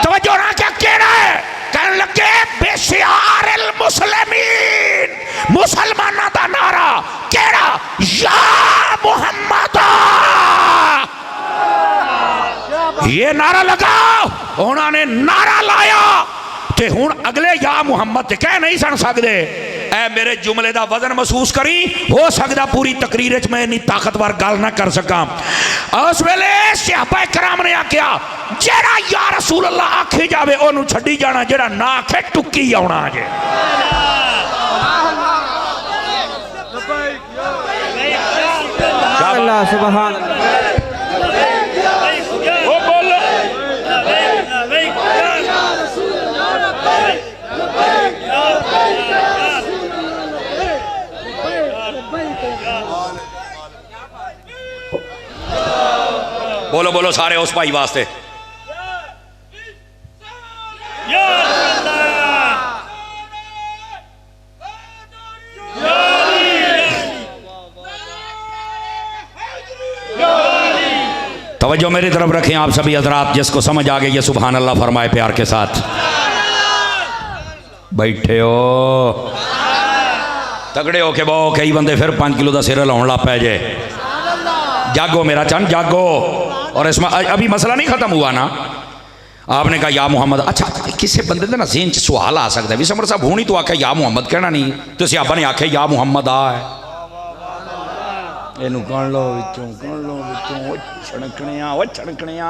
तवज्जो ना क्या केड़ा है? कहने लगे बेशियारिल मुस्लिमीन, मुसलमाना दा नारा केड़ा? या मुहम्मद, ये नारा लगा। उन्होंने नारा लाया ते हुण अगले या मुहम्मद ते कह नहीं सन सकते। ऐ मेरे जुमले दा वजन महसूस करी, हो सकता पूरी तकरीर च मैं इन्नी ताकतवर गल ना कर सका। उस वेले सहाबा कराम ने आख्या जेड़ा या रसूल अल्लाह आखे जावे ओनू छड्डी जाना, जेड़ा ना आखे टुक्की आउणा जे। अल्लाह सुभान बोलो बोलो सारे उस भाई वास्ते। तवज्जो मेरी तरफ रखें आप सभी हजरात, जिसको समझ आ गई ये सुभान अल्लाह फरमाए प्यार के साथ। बैठे हो तगड़े होके बहु कई बंदे फिर 5 किलो का सिर हिलाउण लग पै जे। जागो मेरा चंद जागो। और इसमें अभी मसला नहीं ख़त्म हुआ ना। आपने कहा या मुहम्मद। अच्छा किसी बंदे का ना ज़हन च सवाल आ सकता है भी समर साहब हुणी तो आख्या या मुहम्मद कहना नहीं तो सियाबा ने आख्या या मुहम्मद आ है इनू कण लो विचों छणकणिया वो छणकणिया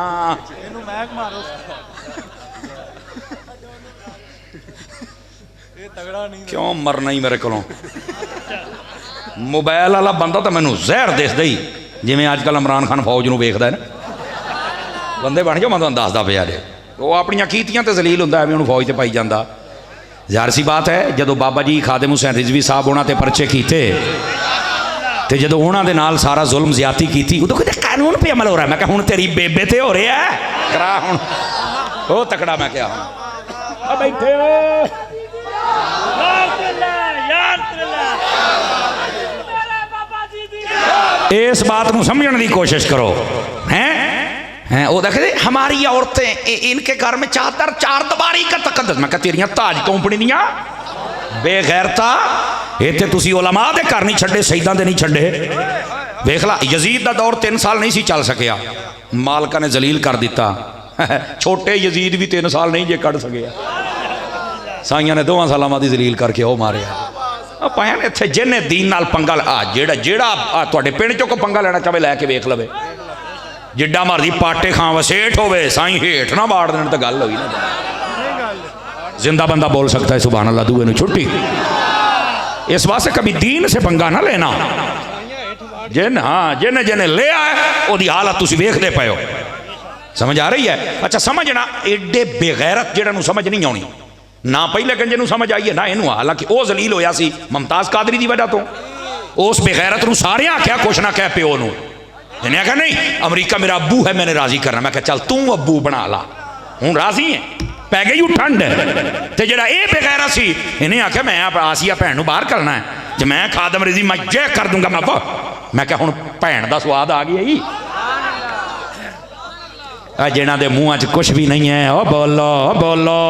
क्यों मरना ही मेरे को मोबाइल वाला बंदा तो मैनू जहर दिसदा ही जिवें अजकल इमरान खान फौज नूं वेखदा है ना बंदे बन जाओ मैं तुहानूं दसदा पिया जे वो अपनियां कीतियां ते जलील हुंदा है फौज ते पाई जांदा। ज़ाहिर सी बात है जदों बाबा जी खादिम हुसैन रिजवी साहब उन्हां ते परचे कीते ते जदों उन्हां दे नाल सारा जुल्म ज्यादती कीती उदों कहते कानून पे अमल हो रहा है। मैं कहा हुण तेरी बेबे ते हो रहा है करा हुण ओ तकड़ा। मैं क्या हुण बैठे इस बात को समझने की कोशिश करो हैं वो देखते हमारी औरतें इनके घर में चादर 4 दीवारी का तकद्दस। मैं कहा तेरियां ताज कंपनी दियां बेगैरता इत्थे तुसी उलमा दे घर नहीं छड्डे शहीदां दे नहीं छड्डे। देख ला यजीद का दौर 3 साल नहीं सी चल सकिया मालका ने जलील कर दिता। छोटे यजीद भी 3 साल नहीं जे कढ़ सकिया साइयां ने 2 साल बाद जलील करके वो मारिया। पाया ने इत्थे जिन्हें दीन नाल पंगा जेड़ा जेड़ा तुहाडे पिंड चों कोई पंगा लेना चाहे लैके वेख लवे जिड्डा मर्जी पाटे खां वसेठ होवे साईं हेठ ना बाड़ देण तो गल होई ना। जिंदा बंदा बोल सकता है सुभान अल्लाह दूए नूं छुट्टी। इस वास्ते कभी दीन से पंगा ना लेना। जिन हाँ जिन्हें जिन्हें ले आए ओदी हालत तुसीं वेखदे पए हो। समझ आ रही है। अच्छा समझना एडे बेगैरत जेड़ा नूं समझ नहीं आउणी ना पहले गंजे नूं समझ आई है ना इनू। हालांकि वह जलील होया सी मुमताज़ कादरी की वजह तो उस बेगैरत नूं सारे आख्या कुछ ना कह प्यो नूं इन्हें आख्या नहीं अमरीका मेरा अब्बू है मैंने राजी करना। मैं कहा चल तू अब्बू बना ला हूँ राजी है पै गई ठंड तो जरा ये बेगैरत सी इन्हें आख्या मैं आसिया भैन नूं बाहर करना है जो मैं खादम रिजी मैं जय कर दूंगा मैं क्या हुण भैन का स्वाद आ गया ही जिन्हां दे मूँह च कुछ भी नहीं है। ओ बोलो बोलो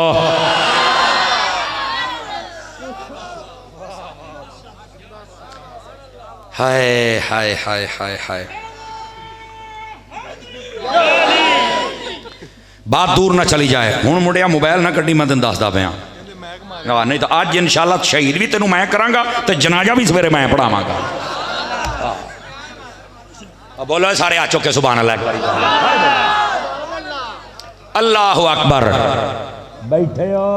हाय हाय हाय हाय हाय बात दूर ना चली जाए। हुण मुंडिया मोबाइल ना कड्डी मैं तेन दसदा पिया नहीं तो अज इंशाअल्लाह शहीद भी तेनों मैं करांगा तो जनाजा भी सवेरे मैं पढ़ावांगा। बोलो सारे आ चुके सुभान अल्लाह अल्लाहु अकबर बैठे हो।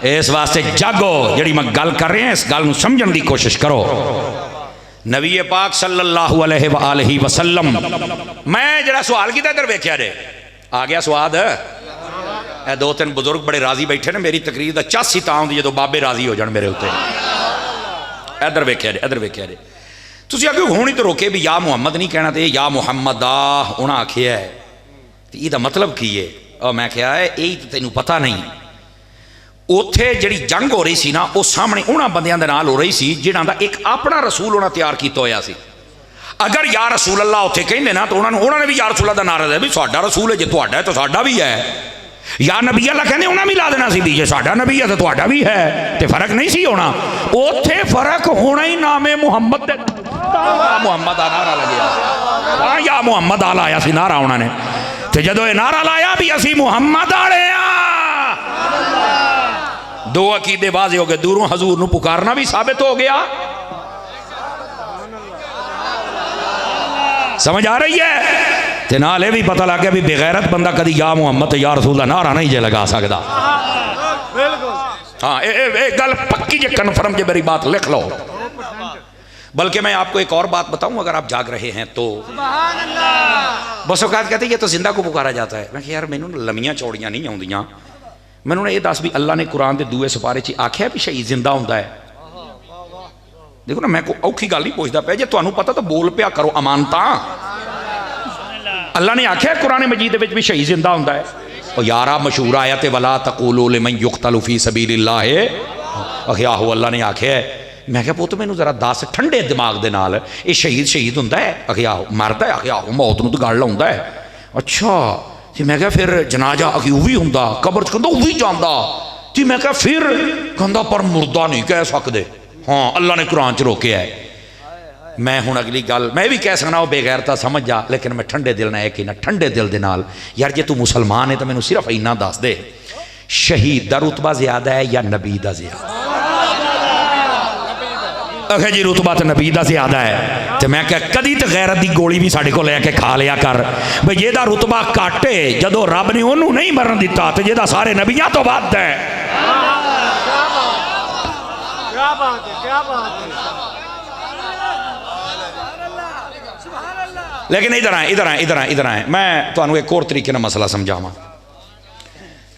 इस वास्ते जागो जिहड़ी मैं गल कर रहे हैं इस गल नूं समझण दी कोशिश करो। नबी पाक सल्लल्लाहु अलैहि वसल्लम मैं जरा सवाल किया इधर वेख्या जे आ गया स्वाद। 2-3 बुजुर्ग बड़े राजी बैठे ने मेरी तकरीर का चस ही तां हुंदी जो बाबे राजी हो जाण मेरे उत्ते। इधर वेख्या जे इधर वेख्या जे तुसीं आखो हुण तो रोके भी या मुहम्मद नहीं कहना तो या मुहम्मद आ उन्हें आखिया है तो इसका मतलब की है। और मैं क्या है यही तो तेनों पता नहीं उत्थे जिहड़ी जंग हो रही सी ना वो सामने उन्हां बंदियां दे नाल हो रही सी जिन्हां दा एक अपना रसूल उन्हां तैयार कीता होया सी। अगर या रसूल अल्लाह उत्थे कहिंदे ना तो उन्होंने भी या रसूल अल्लाह दा नारा दिया भी साडा रसूल है जे तुहाडा है तो साडा भी है। या नबी अल्लाह कहंदे उन्हां भी ला देना सी भी जे साडा नबी है तो तुहाडा भी है तो फर्क नहीं सी होना। उत्थे फर्क होना ही नामे मुहम्मद दे मुहम्मद दा नारा लग्या या मुहम्मद आ लाया सी नारा उन्होंने तो जदों ये नारा लाया भी असी मुहम्मद वाले दो अकीदे वाजे हो गए। दूरों हजूर नूं पुकारना भी साबित हो गया। समझ आ रही है ते नाल ये भी पता लग गया भी बेगैरत बंदा कभी या मुहम्मद या रसूल दा नारा नहीं जे लगा सकता। हाँ एक गल पक्की जे कन्फर्म जे मेरी बात लिख लो। बल्कि मैं आपको एक और बात बताऊं अगर आप जाग रहे हैं तो बस औकात कहते ये तो जिंदा को पुकारा जाता है। मैं यार मैनू लम्मियां चौड़ियां नहीं आउंदियां मैनू ये दस भी अल्लाह ने कुरान के दूए सिपारे च आख्या भी शहीद जिंदा होंदा है। देखो ना मैं कोई औखी गल नहीं पूछता पे जे तुहानू पता तो बोल पिया करो अमानता। अल्लाह ने आख्या कुरान मजीद विच भी शहीद जिंदा होंदा है। और यारा मशहूर आया ते वला तक़ूलू लिमन युक़तलु फी सबीलिल्लाह अहयाहु अल्लाह ने आख्या है। मैं क्या पुत मैनू जरा दस ठंडे दिमाग दे नाल ये शहीद होंदा है अहयाहु मरदा है अहयाहु मौत नूं तो गल लाउंदा है। अच्छा जी मैं क्या फिर जनाजा अखी भी होंदा कबर च कहंदा भी जांदा तो मैं क्या फिर कहता पर मुर्दा नहीं कह सकते। हाँ अल्लाह ने कुरान च रोकया है। मैं हुण अगली गल मैं भी कह सकना, वो बेगैरता समझ जा, लेकिन मैं ठंडे दिल नाल कि ना ठंडे दिल दे नाल यार जे तू मुसलमान है तो मैनू सिर्फ इन्ना दस दे, शहीद दा रुतबा ज्यादा है या नबी दा ज्यादा? आखे जी रुतबा तो नबी दा ज्यादा है। तो मैं क्या कदी तो गैरत की गोली भी साढ़े को लैके खा लिया कर भाई, जेदा रुतबा घट है जदों रब ने उन्होंने नहीं मरन दिता तो जेदा सारे नबियां तो वध है। क्या बात है, क्या बात है। लेकिन इधर आए इधर आए इधर आए इधर आए, मैं तुहानू एक और तरीके नाल मसला समझावां।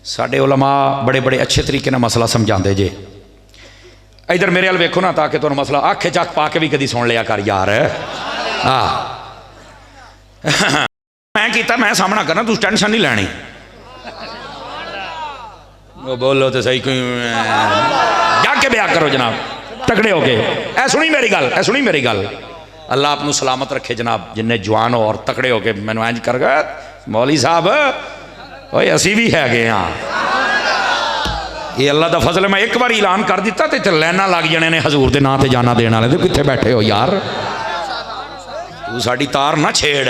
साडे उलमा बड़े बड़े अच्छे तरीके नाल मसला समझाते जे। इधर मेरे वाल वेखो ना, ताकि तुहानू मसला आखे चक पा के भी कदी सुन लिया कर यार। मैं कीता, मैं सामना करना, तू टेंशन नहीं लैनी। बोलो तो सही, कोई जाके ब्याह करो जनाब, तगड़े हो गए। ऐ सुनी मेरी गल, ऐ सुनी मेरी गल। अल्लाह आपनू सलामत रखे जनाब, जिन्ने जवान हो और तकड़े हो के मैनू इंज कर गए मौली साहब ओए असी भी है हाँ। ये अल्लाह का फजल है, मैं एक बार ऐलान कर दिता तो इतने लाइना लग जाने ने हजूर के नाम से जाना देने वाले। कितने बैठे हो यार, तू साड़ी तार ना छेड़।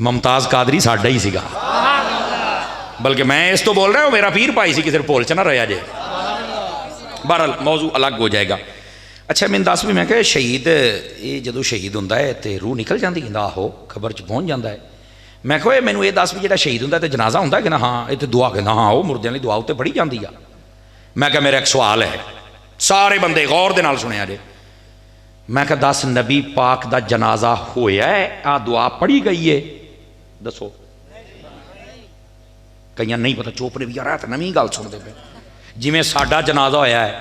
मुमताज़ कादरी साडा ही सीगा, बल्कि मैं इस तो बोल रहा हूँ मेरा पीर भाई सी, किसी भुल च ना रहा जे। बहरहाल मौजू अलग हो जाएगा। अच्छा मैंने दस भी, मैं क्या शहीद ये जो शहीद होंदा है तो रूह निकल जाती है? आहो खबर च पहुँच जाता है। मैं कहो मैनू ये दस भी जो शहीद होंदा तो जनाजा होंदा कि ना? हाँ ये तो दुआ कहना, हाँ वो मुर्दियां की दुआ उत्ते पढ़ी जाती है। मैं क्या मेरा एक सवाल है, सारे बंदे गौर दे नाल सुनिया जे। मैं क्या दस नबी पाक दा जनाजा होया है, आ दुआ पढ़ी गई है? दसो। कई नहीं पता, चोपड़े भी यार नवी गल सुनते पे। जिमें साडा जनाजा होया है,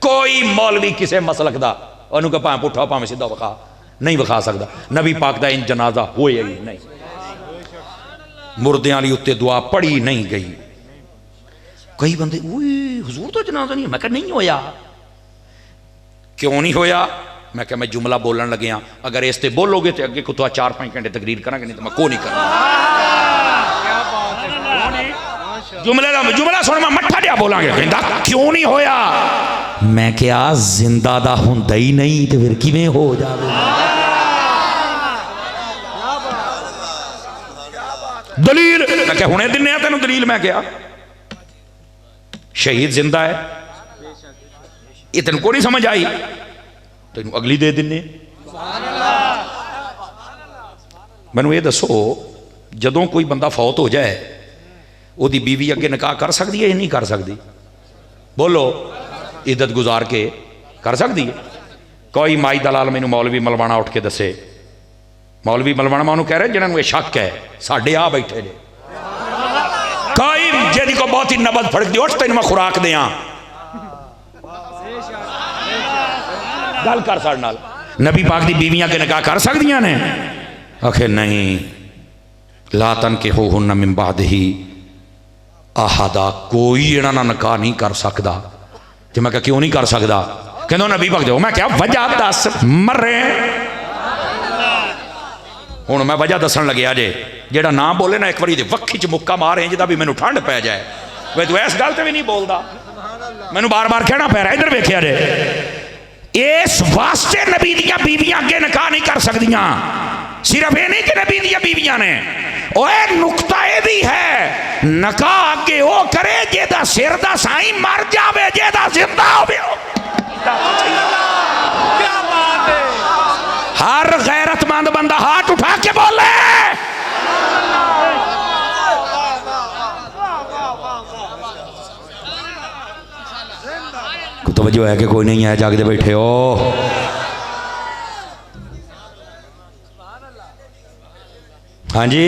कोई मौलवी किसी मसलक दा उन्होंने कहा भावें पुट्ठा भावें सीधा विखा, नहीं विखा सकता। नबी पाक दा इन जनाजा होया ही नहीं, मुर्दियां ली उत्ते दुआ पढ़ी नहीं गई। कई बंदे हुजूर तो जनाजा नहीं, मैं क्या नहीं होया। क्यों नहीं होया? मैं क्या मैं जुमला बोलन लगे हाँ, अगर इस ते बोलोगे तो अगे कुछ 4-5 घंटे तकरीर करांगे, नहीं तो मैं को नहीं करना। जुमला सुन मैं मट्ठा दिया बोलांगे, कहंदा क्यों नहीं होया? मैं क्या जिंदा दा हुंदा ही नहीं तो फिर किवें हो जावे? दलील मैं क्या हुणे दिन्ने तेन दलील। मैं क्या शहीद जिंदा है, ये तेन को नहीं समझ आई, तेन अगली दे दिन्ने। मैनू ये दसो, जदों कोई बंदा फौत हो जाए ओदी बीवी अगे निकाह कर सकती है या नहीं कर सकती? बोलो, इज्जत गुजार के कर सकती है? कोई माई दलाल मैनू मौलवी मलवाना उठ के दसे, मौलवी मलवाना मैं कह रहा जिन्होंने ये शक है साढ़े आ बैठे ने, कोई जी को बहुत ही नबज फड़कती उठ तेन मैं खुराक दिया गल कर साढ़े नाल। नबी पाक दी बीवियां के निकाह कर सकदियां ने? आखे नहीं, ला तन के हो हुन्ना मिन बादही आहादा, कोई इन्हां नाल निकाह नहीं कर सकता। तो मैं क्या क्यों नहीं कर सकता? कहंदा नबी पाक जाओ। मैं क्या वजह दस, मरे हुण मैं वजह दसन लग्या जे। जेड़ा ना बोले ना एक बारी वक्खी च मुक्का मारे जिदा भी मैनू ठंड पै जाए, वे तू इस गल ते भी नहीं बोलता, मैनू बार बार कहना पै रहा। इधर वेखिया जे, इस वास्ते नबी दियां बीवियां अगे निकाह नहीं कर सकदियां। सिर्फ ये नहीं कि नबी दियां बीवियां ने, ओए नुकता ये भी है, निकाह अगे वो करे जेदा सिर दा साई मर जावे, जेदा जिंदा होवे। क्या बात है। हर गैरतमंद बंदा हाथ उठा के बोले। तवज्जो है कि कोई नहीं है? जागते बैठे हो? हाँ जी।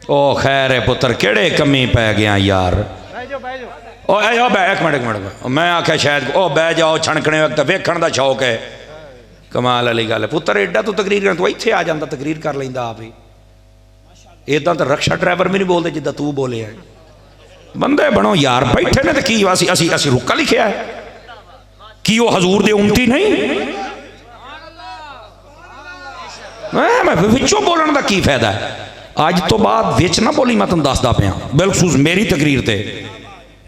ओ खैर है पुत्र, केड़े कमी पै गया यार। ओ एक मिनट मैं आख्या शायद ओ बह जाओ, छणकने वक्त वेखण दा शौक है। कमाल वाली गल है पुत्र, एडा तू तकरीर कर, तू इत्थे आ जांदा तकरीर कर लैंदा आप ही। इदां तो रक्षा ड्राइवर भी नहीं बोलते जिद्दां तू बोले है। बंदे बनो यार, बैठे ने तो की असी रुका लिखिया है कि वो हजूर दे उम्मती नहीं? मैं विचों बोलने का की फायदा है? अज तो बाद विच ना बोली, मैं तुम दसदा पिया बिलखसूस मेरी तकरीर ते।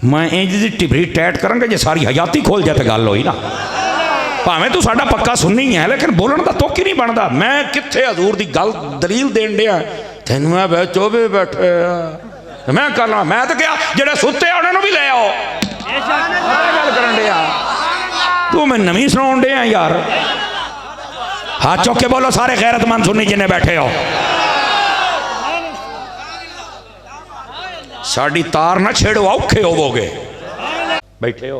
मैं इंज दी टिबरी टैट करांगा जे सारी हयाती खोल जाए तो गल होई ना। भावें तू साडा पक्का सुन्नी है लेकिन बोलण दा तुक ही नहीं बनता। मैं कित्थे हजूर दी गल दलील देन दिया तैनूं मैं चौबे बैठे मैं कर ला। मैं तो क्या जेड़े सुते उन्होंने भी ले आओ गल करन दिया। तू मैं नवीं सुनाउण दिया यार। हाथ चौक के बोलो सारे गैरतमंद सुन्नी जिन्हें बैठे हो। साड़ी तार ना छेड़ो औखे होवोगे। बैठे हो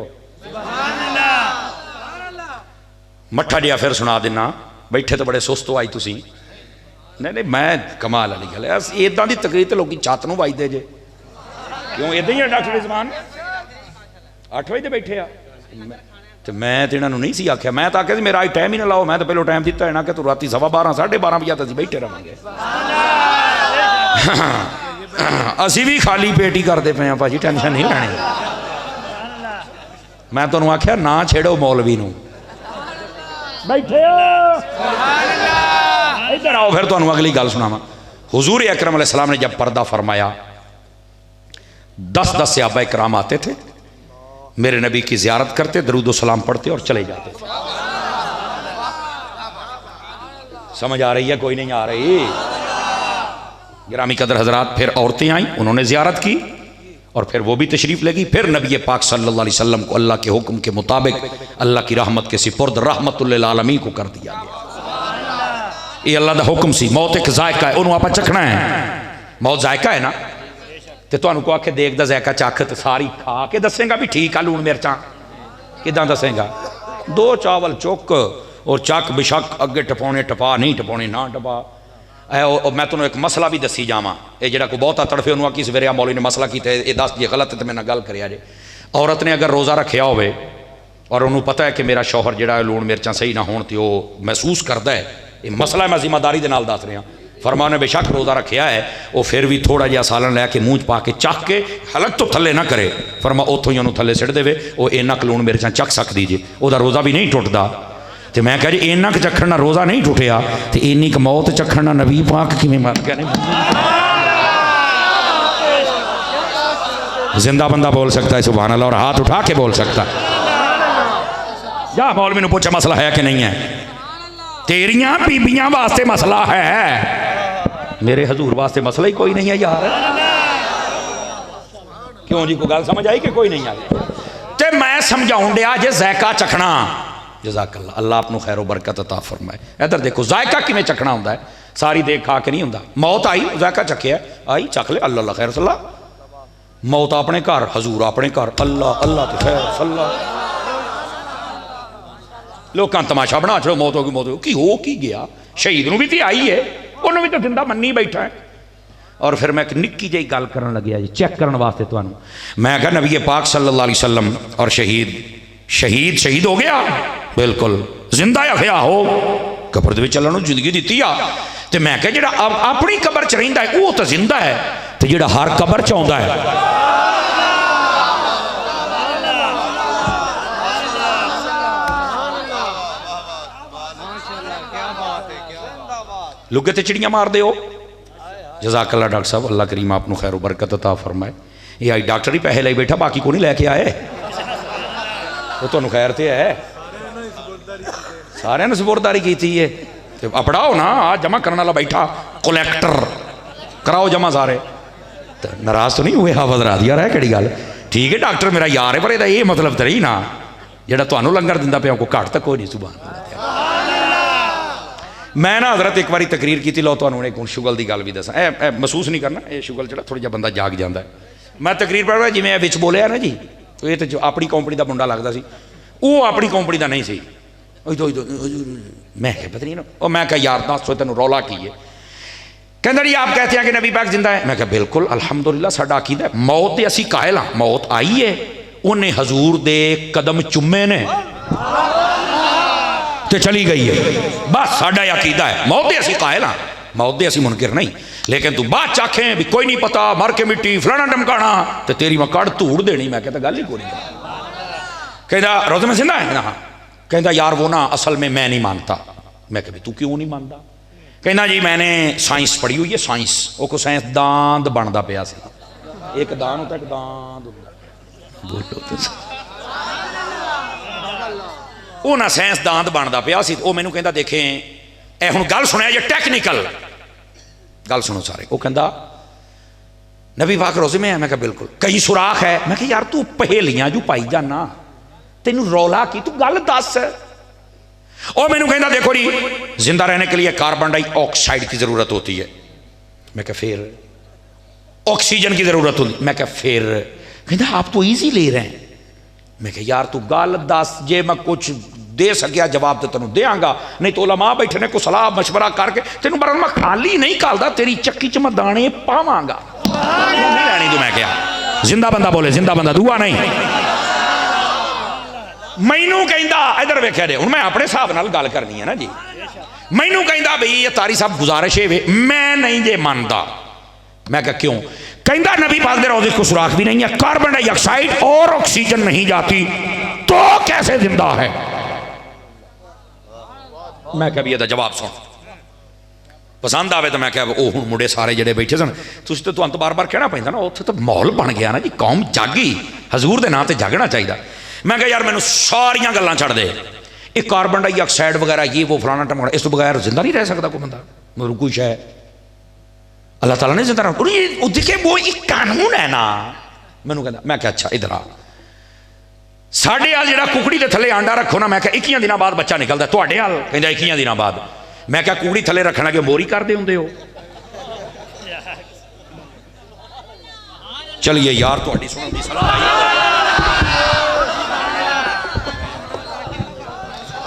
मट्ठा जिहा फिर सुना देना। बैठे तो बड़े सुस्त हो आई तुसी। नहीं नहीं मैं कमाल वाली गल है इदां दी तकरीर तो लोग छत नूं वजदे जे क्यों इदां ही है। डॉक्टर रिजवान 8 बजे बैठे आ तो मैं तो इन्होंने नहीं सी आख्या। मैं तो आख्या मेरा अज टाइम ही ना लाओ। मैं तो पहले टाइम दिता है ना कि तू राती 12:15 12:30 बजे तक बैठे रहेंगे। असी भी खाली पेट ही करते पे हैं भाजी टेंशन नहीं लैनी। मैं तुहानूं आख्या ना छेड़ो मौलवी नूं। बैठे इधर आओ फिर तुहानूं अगली गल सुनावां। हुजूर अकरम अलैहिस्सलाम ने जब पर्दा फरमाया 10-10 सहाबा इकराम आते थे मेरे नबी की ज़ियारत करते दरूद सलाम पढ़ते और चले जाते थे। समझ आ रही है कोई नहीं आ रही। गिरामी कदर हजरात फिर औरतें आई उन्होंने ज़ियारत की और फिर वो भी तशरीफ़ लेगी। फिर नबी पाक सल्लल्लाहु अलैहि वसल्लम को अल्लाह के हुक्म के मुताबिक अल्लाह की रहमत के सिपुर्द रहमतुल लिल आलमीन को कर दिया गया। ये अल्लाह का हुक्म सी। मौत एक जायका है उन्होंने आप चखना है। मौत जायका है ना तो तुहानूं को आखे देख दा जायका चख तो सारी खा के दसेगा भी ठीक आ लूण मिर्चा किदां दसेगा। 2 चावल चुक और चक बेशक अगे टपाने टपा नहीं टपाने ना टपा। मैं तुम्हें एक मसला भी दसी जावा। ये जो कोई बहुता तड़फे उन्होंने आखी सवेरे मौली ने मसला किया ये दस जे गलत है तो मेरे नाल गल करिया जे। औरत ने अगर रोज़ा रखिया हो और उन्होंने पता है कि मेरा शौहर जो लूण मिर्चा सही ना हो तो वह महसूस करता है ये मसला मैं जिम्मेदारी के नाल दस रहा। फरमा ने बेशक रोज़ा रखिया है वो फिर भी थोड़ा जिहा सालन लैके मूँह पा के चख के हलक तो थले ना करे। फरमा उतों ही उन्होंने थले सिट देवे वो इन्ना क लूण मिर्चा चख सकती जे वह रोज़ा भी नहीं टुटदा। तो मैं कह जी इन्ना क चखण ना रोज़ा नहीं टुटिया तो इन्नी क मौत चखण ना नबी पाक किवें मर गया। नहीं जिंदा बंदा बोल सकता है सुभान अल्लाह और हाथ उठा के बोल सकता है। जा मौलवी नूं पूछा मसला है कि नहीं है। तेरियां बीबियां वास्ते मसला है मेरे हजूर वास्ते मसला ही कोई नहीं है यार। क्यों जी कोई गल समझ आई कि कोई नहीं आई। तो मैं समझाउण दिया जे ज़ायका चखना जज़ाकल्लाह अल्लाह आपनूं खैर बरकत अता फरमाए। इधर देखो ज़ायका किवें चखना हुंदा है। सारी देख खा के नहीं हुंदा। मौत आई ज़ायका चखिया आई चख ले अल्लाह अल्लाह खैर सल्ला। मौत अपने घर हजूर अपने घर अल्लाह अल्लाह तो खैर सल्ला। लोग तमाशा बना छो मौत होगी कि हो की गया। शहीद नूं भी तो आई है उन्होंने भी तो जिंदा मन्नी बैठा है। और फिर मैं एक निक्की जी गल करन लग्या जी चेक करने वास्ते तुहानूं। मैं कहा नबी पाक सल्लल्लाहु अलैहि वसल्लम और शहीद हो गया बिल्कुल जिंदा हया हो कबर दे चलण जिंदगी दी आ। तो मैं क्या जो अपनी कबर च रहिंदा है वो तो जिंदा है तो जो हर कबर च आउंदा है लुगे ते चिड़ियां मार दे हो। जज़ाकल्लाह डॉक्टर साहब अल्लाह करीम आपनूं खैर बरकत अता फरमाए। ये आई डॉक्टर ही पैसे लाई बैठा बाकी को नहीं लैके आए वो तुहानूं खैर तो है सारे ने सपुरदारी की है तो अपड़ाओ ना आज जमा करने वाला बैठा कलैक्टर कराओ जमा सारे। तो नाराज तो नहीं हुए हाफिज़ राज़ी यार है कि गल ठीक है डॉक्टर मेरा यार है पर यह मतलब तो रही ना जो तुहानूं लंगर दिंदा पिया को घट तक कोई नहीं सुभान। मैं ना हज़रत एक बार तकरीर की लो तो एक शुगल की गल भी दसा महसूस नहीं करना ये शुगल जो थोड़ा जहा बंदा जाग जाता है। मैं तकरीर पढ़ रहा जिमें विच बोलिया ना जी तो ये तो अपनी कंपनी का मुंडा लगता सी वो अपनी कंपनी का नहीं सी। मैं पता नहीं ना मैं क्या यार दस तेन रौला की है। कहता जी आप कहते हैं कि नबी पाक जिंदा है। मैं क्या बिल्कुल अल्हम्दुलिल्लाह साडा अकीदा है। मौत ते असी कायल हाँ मौत आई है उन्हें हजूर दे कदम चुमे ने तो चली गई है बस साडा अकीदा है। मौत दे असी कायल हाँ मौत दे असी मुनकिर नहीं लेकिन तू बाद चाखें भी कोई नहीं पता मर के मिट्टी फलाना टमकाना तो तेरी मैं कड़ धूड़ देनी। मैं कहता गल ही कोई नहीं। कहता रोज़ में जिंदा है ना कहता यार वो ना असल में मैं नहीं मानता। मैं कह तू क्यों नहीं मानता। कहना जी मैंने साइंस पढ़ी हुई है साइंस वो को साइंस दांद बनता पाया एक दान होता एक दांद होता बोलो तो वो ना साइंसदान बनता पिया सी, वो मैनू कहता देखे ए हुण गल सुनिया जे टैक्नीकल गल सुनो सारे। वो कहता नबी पाक रोज़े में है? मैं कहा बिल्कुल। कहीं सुराख है? मैं कहा यार तू पहेलियां जू पाई जाना, तेनू रौला की, तू गल दस। और मैनू कहता देखो जी जिंदा रहने के लिए कार्बन डाइऑक्साइड की जरूरत होती है। मैं कहा फिर ऑक्सीजन की जरूरत होती। मैं कहा फिर? कहता आप तो ईजी ले रहे हैं। मैं कहा यार तू गल दस, जे मैं कुछ दे सकिया जवाब तो तेन देंगा, नहीं तो उलमा बैठे ने को सलाह मशवरा करके तेन पर मैं खाली नहीं घालदा, तेरी चक्की च मैं दाने पावांगा। नहीं लैनी तू। मैं क्या जिंदा बंदा बोले, जिंदा बंदा दुआ नहीं। मैनू कहता इधर वेख्या दे, हुण मैं अपने हिसाब नाल गल करनी है ना जी। मैनू कहता बई ये तारी साहब गुजारिश है, मैं नहीं जे मानता। मैं क्या क्यों? कहता नबी पाक दे रोज़े को सुराख भी नहीं है, कार्बन डाइऑक्साइड और ऑक्सीजन नहीं जाती तो कैसे जिंदा है? मैं क्या भी ये जवाब सुन, पसंद आवे तो मैं क्या वो हुण मुंडे सारे जेडे बैठे सन, तुसीं तो तुहानूं बार बार कहना पैंदा ना, उत्थे तो माहौल बन गया ना जी, कौम जागी, हजूर दे नाम ते जागना चाहिए। मैं क्या यार मैनूं सारियां गल्लां छड्ड दे, ये कार्बन डाइऑक्साइड वगैरह ये वो फलाना टमाना, इस तो बगैर जिंदा नहीं रह सकता कोई बंदा, मतलब कुछ है अल्लाह ताला ने जिंदा रखा, देखिए वो एक कानून है ना। मैनूं कहंदा, मैं क्या अच्छा इधर आ, साढ़े हाल जो कुकड़ी के थले आंडा रखो ना, मैं क्या 21 दिनों बाद बच्चा निकलता, तुहाडे हाल कहंदा 21 दिनों बाद। मैं क्या कुकड़ी थले रखना कि मोरी करते होंगे हो? चलिए यार तुहाडी सुणन दी सलाह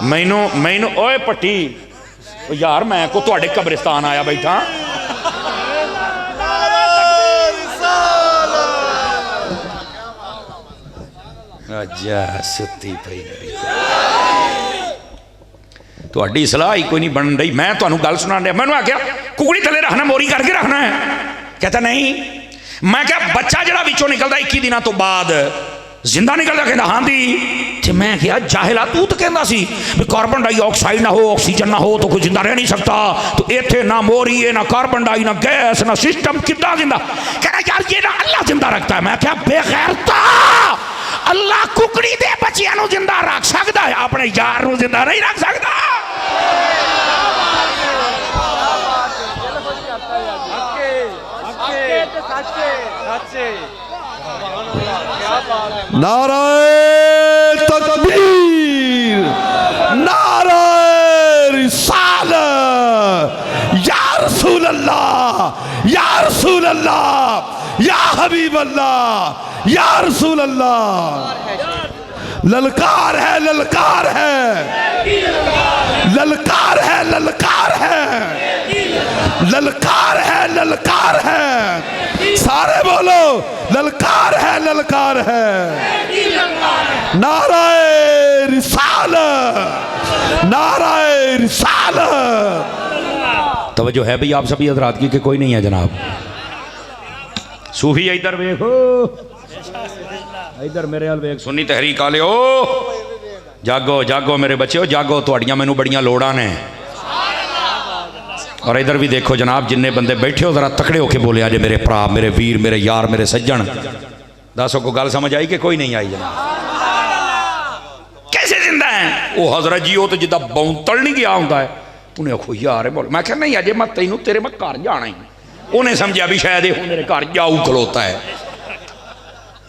मैनू मैनू ओए पट्टी यार, मैं को तुहाडे कब्रिस्तान आया बैठा। अच्छा सुती पई तुहाडी सलाह ही कोई नहीं बन रही, मैं तुहानूं गल सुना दिया। मैनूं आख्या कुकड़ी थले रखना, मोरी करके रखना है? कहता नहीं। मैं क्या बच्चा जड़ा विचों निकलता 21 दिनों तो बाद जिंदा निकलता? कहता हाँ दी। तो मैं क्या जाहिला तू तो कहता सी कार्बन डाइऑक्साइड ना हो ऑक्सीजन ना हो तो कोई जिंदा रह नहीं सकता, तो इत्थे ना मोरी है ना कार्बन डाई ना गैस ना सिस्टम, कितना जिंदा? कहना यार ये ना अल्लाह जिंदा रखता है। मैं क्या बेगैरता, अल्लाह कुकड़ी दे बच्चियां नूं जिंदा रख सकता है, अपने यार नूं जिंदा नहीं रख सकता। नारे तकबीर, नारे रिसालत, या रसूल अल्लाह, या रसूल अल्लाह, या हबीब अल्लाह, या रसूल अल्लाह। ललकार है, ललकार है, ललकार है, ललकार है, ललकार है, ललकार है। सारे बोलो ललकार है, ललकार है। नाराए रिसालत, नाराए रिसालत। तवज्जो है भाई आप सभी हजरात की कि कोई नहीं है जनाब? सूफी इधर देखो, इधर मेरे हाल वेख, सुन्नी तहरीक वाले हो, जागो जागो मेरे बच्चे हो, जागो, तुहाड़ियां मैनू बड़ियां लोड़ां ने। और इधर भी देखो जनाब, जिन्ने बंदे बैठे हो जरा तकड़े होके बोले आज मेरे भरा, मेरे वीर, मेरे यार, मेरे सज्जन। दसो को गल समझ आई कि कोई नहीं आई जनाब? कैसे जिंदा है वो हजरत जी? वो तो जिदा बौंतल नहीं गया होंगे, उन्हें आखो यार बोल। मैं क्या नहीं अजे मैं तेनू तेरे मैं घर जाना ही, उन्हें समझा भी शायद ये मेरे घर जाऊ खलोता है।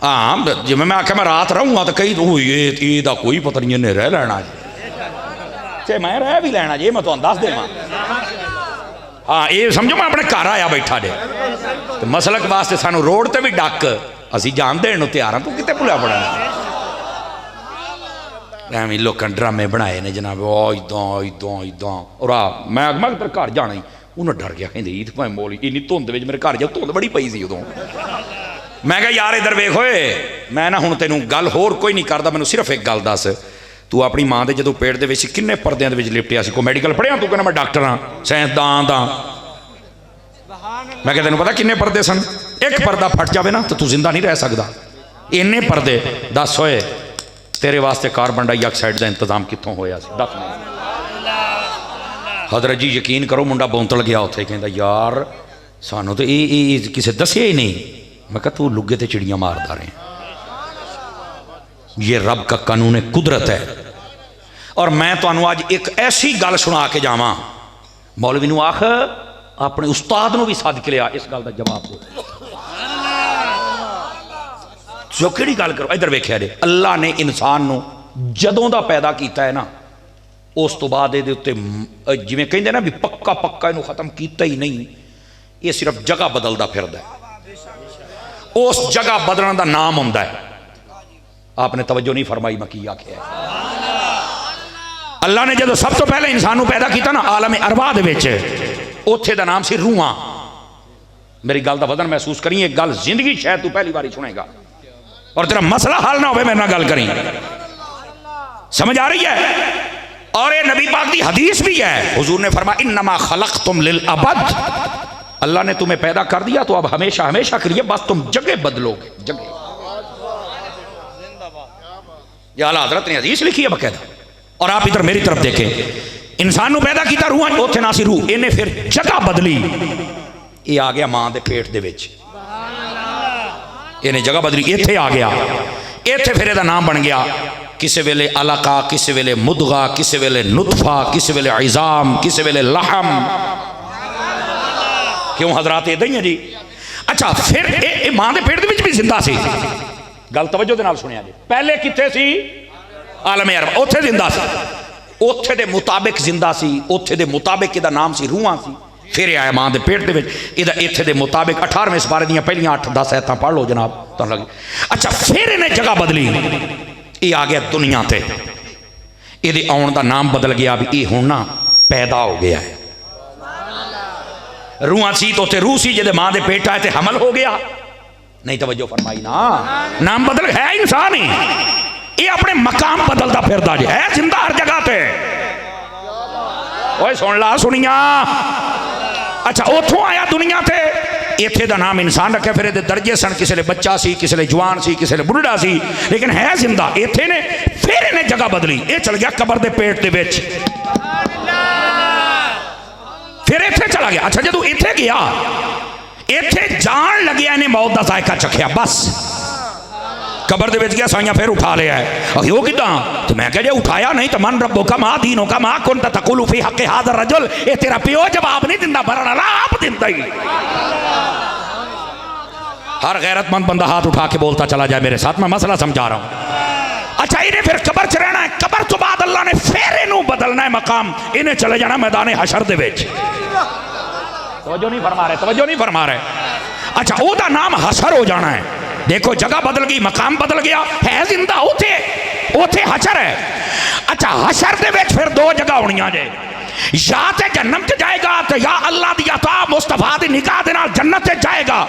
हाँ जिमें मैं आख्या मैं रात रहूँगा तो कई ये कोई पता नहीं, इन्हें रह लेना जे, मैं रह भी लेना जे, मैं तो दस देव। हाँ ये समझो मैं अपने घर आया बैठा जे, तो मसलक वास्ते सानू रोड ते भी डक, असी जान देने तैयार हाँ, तू कितने भुलिया पड़ा? एवं लोगों ड्रामे बनाए ने जनाब, इदा इदा इदा। और मैं तेरे घर जाना ही, उन्हें डर गया, कहते ईद भाई मोली इन्नी धुंध में मेरे घर जा, धुंध बड़ी पई सी उदों। मैं कहा यार इधर वेख होए, मैं ना हुण तेनू गल होर कोई नहीं करदा, मैनू सिर्फ एक गल दस, तू अपनी माँ के जो पेट के किन्ने परदियां दे लिपटिया सी? कोई मैडिकल पढ़िया तू? कहना मैं डॉक्टर हाँ, साइंसदान दा। मैं तेन पता किन्ने पर्दे सन? एक पर्दा फट जाए ना तो तू जिंदा नहीं रह सकता, इन्ने पर्दे। दस होए तेरे वास्ते कार्बन डाइऑक्साइड का इंतजाम कितों होया सी? दस मिनट। हजरत जी यकीन करो, मुंडा बौंतल गया उत्थे, कहंदा यार सानू तो ये किसी दसिया ही नहीं। मैं कहा तू लुगे ते चिड़ियां मारदा रहे, ये रब का कानून कुदरत है। और मैं तुहानू अज एक ऐसी गल सुना के जावां, मौलवी नू आख अपने उस्ताद नू भी सद के लिया, इस गल का जवाब दो जो कि गल करो। इधर वेख्या जे अल्लाह ने इंसान नू जदों दा पैदा किया है ना, उस तो बाद ये उत्ते जिवें कहंदे ना भी पक्का पक्का इनू खत्म किया ही नहीं, ये सिर्फ जगह बदलता फिरदा है। उस जगह बदलने का नाम होंदा है। आपने तवज्जो नहीं फरमाई मैं की आख्या। अल्लाह ने जो सब तो पहले इंसान पैदा किया ना आलम अरवाह दे विच, उत्थे दा नाम सी रूहां। मेरी गल का वजन महसूस करी, एक गल जिंदगी शायद तू पहली बारी सुनेगा और तेरा मसला हल ना हो मेरे नाल गल करी। समझ आ रही है? और ये नबी पाक की हदीस भी है, हुजूर ने फरमाया इन्नमा खलक़तुम लिल अबद, अल्लाह ने तुम्हें पैदा कर दिया तो अब हमेशा हमेशा करिए, बस तुम जगह बदलोगे। जगह ये आला हज़रत ने हदीस लिखी है बकायदा। और आप इधर मेरी तरफ देखें, इंसान को पैदा किया रूह, उत्थे ना सी रूह, इन्हें फिर जगह बदली, ये आ गया मां के पेट दे विच, इन्हें जगह बदली, इत्थे आ गया, इत्थे फिर इहदा नाम बन गया किसी वेले अलका, किसी वेले मुदगा, किसी वेले नुतफा, किसी वेले इज़ाम, किसी वेले लहम। क्यों हजरात इदा ही है जी। अच्छा फिर मां के पेट दे भी जिंदा सी, गल तवज्जो दे नाल सुनिया जी। पहले कित्थे सी? आलम अरब, उत्थे जिंदा सी, उत्थे दे मुताबिक जिंदा सी, उत्थे दे मुताबिक इहदा नाम सी रूहां सी। फिर आया मां के पेट दे विच, इहदा इत्थे दे मुताबिक 18वें सिपारे दी पहलियां 8-10 आयतां पढ़ लो जनाब तुहानू लगे। अच्छा फिर इन्हें जगह बदली, ये आ गया दुनिया ते, ये आउण का नाम बदल गया भी ये हुण ना पैदा हो गया है। रूहां सी तो उत्थे रूह सी, जिहदे मां दे पेट आए ते हमल हो गया। नहीं तवज्जो फरमाई ना, नाम बदल है इंसान ही, ये अपने मकाम बदलता फिरदा जे, है जिंदा हर जगह ते। ओए सुन ला सुनिया। अच्छा उथों आया दुनिया ते, इत्थे दा नाम इंसान रखे, फिर ये दर्जे सन, किसी ले बच्चा सी, किसी ले जवान सी, किसी ले बुढ़ा सी, लेकिन है जिंदा। इत्थे ने फिर इन्हें जगह बदली, ये चल गया कबर दे पेट दे विच, फिर इत्थे चला गया। अच्छा जदों इत्थे गया, इत्थे जान लग्या, इन्हें मौत का जायका चखिया, बस कबर दे विच गया, साइयां फिर उठा लिया है। वो किदा? तो मैं कह उठाया नहीं तो मन रब्बो का मां दीनों का मां कुन तकुलु फी हक़ हाज़ा रजुल, ये तेरा पियो जवाब नहीं दिंदा, मरण वाला आप दिंदा ही। हर गैरतमंद बंदा हाथ उठा के बोलता चला जाए मेरे साथ, मैं मसला समझा रहा हूं। अच्छा इन्हें फिर कबर च रहना है, कबर तो बाद अल्लाह ने फिर इन्हों बदलना है मकाम, इन्हें चले जाना मैदान हशर दे विच। तवज्जो नहीं फरमा रहे, तवज्जो नहीं फरमा रहे। अच्छा ओदा नाम हशर हो जाना है। देखो जगह बदल गई, मकाम बदल गया, है जिंदा, उथे उथे हशर है। अच्छा हशर दे विच फिर दो जगह होनियां जे, या ते जन्नम च जाएगा तो या अल्लाह दी अता मुस्तफा दी निगाह दे नाल जन्नत च जाएगा।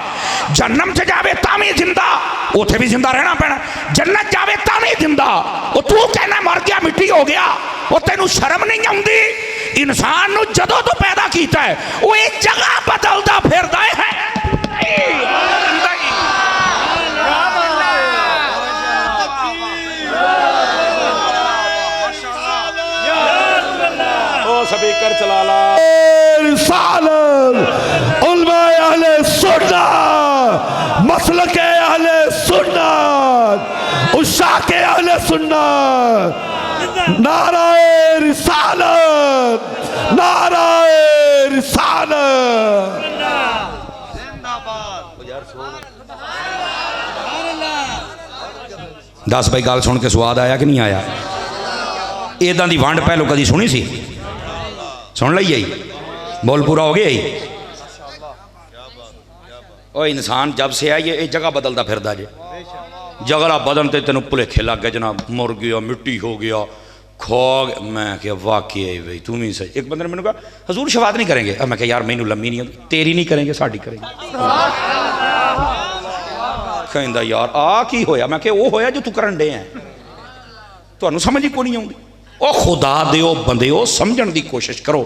जन्नम च जावे तां भी जिंदा, उथे भी जिंदा रहना पैना। जन्नत जावे तां भी जिंदा, ओ तू कहना मर गया मिट्टी हो गया, ओ तेनू शर्म नहीं आउंदी? इंसान नू जदों तो पैदा कीता है वो एक जगह बदलदा फिरदा है। स्पीकर चला ला। रिसालत उलमाए अहले सुन्नत, मसलके अहले सुन्नत, उशाके अहले सुन्नत, नाराए रिसालत, नाराए रिसालत। दस भाई गल सुन के स्वाद आया कि नहीं आया? इदां दी वंड पहलों कदी सुनी सी? सुन ली आई, बोल पूरा हो गया ही। ओ इंसान जब से है ये जगह बदलता फिरदा जे, जगह बदलते तेन भुलेखे लग गए जनाब, मुर गया मिट्टी हो गया खो गया। मैं क्या वाकई भाई तू भी सही। एक बंदे ने मैंने कहा हजूर शफात नहीं करेंगे, मैं क्या यार मैनू लम्मी नहीं आती। तेरी नहीं करेंगे साड़ी करेंगे। कहता यार आ की होया? मैं क्या वो होया जो तू करन डे है, तुहानू समझ ही को नहीं आउंदी। ओ खुदा दिओ बंदिओ समझण दी कोशिश करो,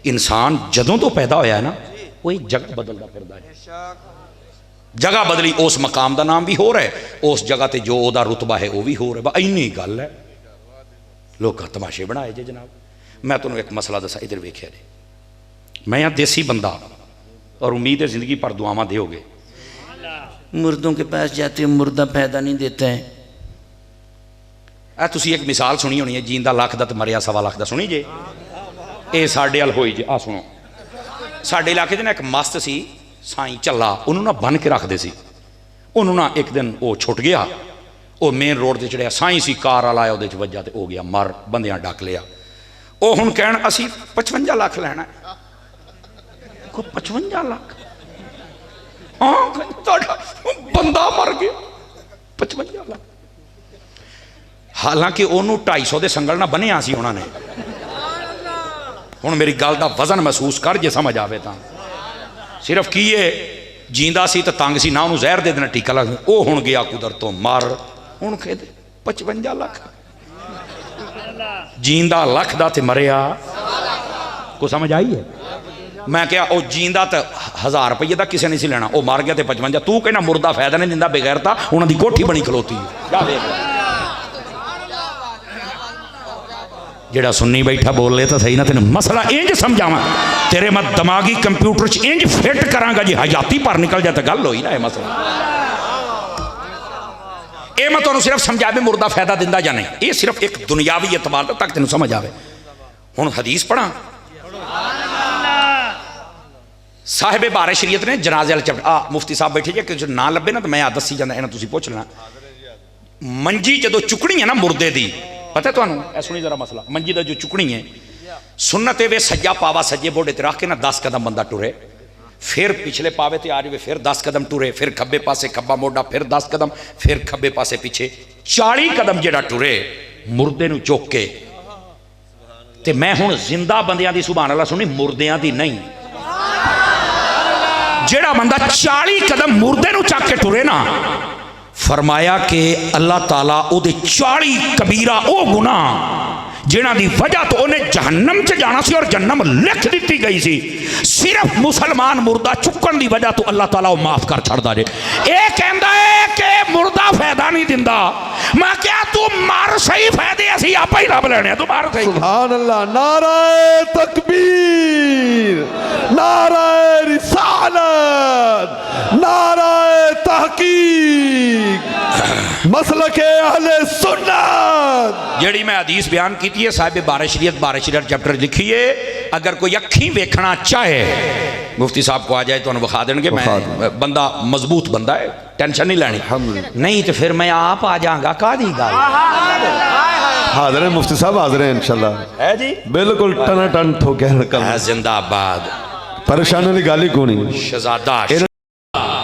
इंसान जदों तो पैदा होया है ना वो जगह बदलता फिरदा है। जगह बदली, उस मकाम का नाम भी हो रहा है, उस जगह ते जो ओदा रुतबा है वह भी हो रहा है। इन्नी गल है, लोग तमाशे बनाए जे जनाब। मैं तुहानू एक मसला दसा, इधर वेख्या जे, मैं यहाँ देसी बंदा और उम्मीद है जिंदगी पर दुआवां दोगे। मुर्दों के पास जाते मुर्दा पैदा नहीं देता है, तुसी एक मिसाल सुनी होनी है, जींदा लख दा ते मरिया सवा लख दा, सुनी जे? ये साडे अल होई जे। आ सुनो, साडे इलाके च ना एक मस्त सी साईं झल्ला, उन्होंने ना बन के रखते सी। उन्होंने ना एक दिन वो छुट गया, वो मेन रोड से चढ़िया, साईं सी कार वाला आया, वो वजह तो हो गया मर, बंदियां डक लिया। वो हुण कहण असी 55 लाख लैना। 55 लाख? हाँ, बंदा मर गया, 55 लाख। हालांकि उन्होंने 250 के संगल ना बनिया सी उन्होंने। हुण मेरी गल का वजन महसूस कर, जे समझ आवे तां। सिर्फ की है, जींदा सी तो तंग सी ना, उन्होंने जहर दे देना टीका लग, वो हुण गया कुदरत तो मर। हुण कहते 55 लाख, जींदा लख दा ते मरिया को समझ आई है? मैं क्या वो जींदा तो 1000 रुपये का किसी ने सी लेना, वो मर गया तो 55। तू कहना मुर्दा फायदा नहीं दिंदा, बेगैरता उन्होंने कोठी बनी खलोती है। जेड़ा सुन्नी बैठा बोल ले तो सही ना, तेन मसला इंज समझावा, तेरे मैं दिमागी कंप्यूटर च इंज फिट करांगा जी, हयाती पर निकल जाए तो गल होई ना। ये मसला ये मैं तुहानू सिर्फ समझा भी मुर्दा फायदा दिंदा या नहीं, ये सिर्फ एक दुनियावी एतबार तक तेन समझ आवे। हुण हदीस पढ़ा, साहिबे बारे शरीयत ने जनाजे वाले चैप्टर, मुफ्ती साहब बैठे जे, कि ना लभे ना तो मैं दसी जाना, इन्हें तुसीं पुछ लेना। मंजी जदों चुकनी है ना मुर्दे दी, पता है तुहानू? ऐ सुनी जरा मसला, मंजी का जो चुकनी है, सुन्नत वे सज्जा पावा सज्जे बोडे ते रख के ना 10 कदम बंदा टुरे, फिर पिछले पावे ते आ जाए, फिर 10 कदम टुरे, फिर खब्बे पासे खब्बा मोडा, फिर 10 कदम, फिर खब्बे पासे पीछे 40 कदम जेड़ा टुरे मुर्दे नू चुक के। ते मैं हुण जिंदा बंदियां दी सुभान अल्लाह सुनी, मुर्दियां दी नहीं। जेड़ा बंदा 40 कदम मुर्दे नू चक के टुरे ना, फरमाया कि अल्लाह ताला उहदे 40 कबीरा ओ गुनाह जिन्हां दी वजह तो उन्हें जहन्नम च जाना सी और जहन्नम लिख दी गई सी, सिर्फ मुसलमान मुर्दा चुकन की वजह तो अल्लाह ताला माफ कर छड़दा जे। ये कहंदा है कि मुर्दा फायदा नहीं दिंदा। मैं क्या तू मर सही, फायदे असीं आपा ही रब लेने, तू मर सही। सुभान अल्लाह, नाराए तकबीर, नाराए रिसालत, नाराए तहकीक, मसलके अहले सुन्नत। जेड़ी मैं हदीस बयान की है, साहिब बारे शरीयत चैप्टर लिखी है, अगर कोई अखी वेखना चाहे मुफ्ती साहब को आ जाए तो विखा देंगे। मैं बंदा मजबूत बंदा है, टेंशन नहीं लेनी, नहीं तो फिर मैं आप आ जाऊंगा। कादी गल हाजिर है मुफ्ती साहब, हाजिर है इंशाल्लाह है जी, बिल्कुल टन टन ठोके जिंदाबाद। परेशानी वाली गल ही कोनी। शहजादा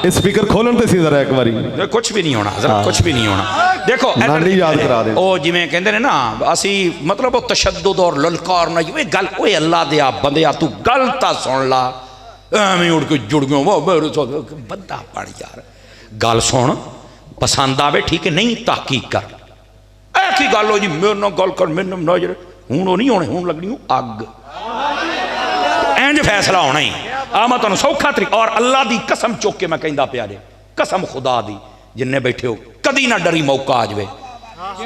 स्पीकर खोलन ते सी जरा एक बारी, कुछ भी नहीं होना, जरा कुछ भी नहीं होना। देखो याद करा दे, ओ जिवें कहंदे ने ना, असी मतलब वो तशद्दुद और ललकार ना, ये गल ओए अल्लाह दिया बंदिया तू गल तां सुन ला, एवें उड़ के जुड़ गयो वो बंदा बन यार। गल सुन, पसंद आवे ठीक है, नहीं तहकीक कर। ऐ की गल हो जी, मेरे नाल गल कर, मेरे नाल नजर हुण नहीं होने, हुण लगनी अग, इंज फैसला होना ही। आ मैं तुहानू सौखा तरीका, और अल्लाह की कसम चुक के मैं कहंदा पिया जे, कसम खुदा दी, जिन्ने बैठे हो कदी ना डरी मौका आ जाए,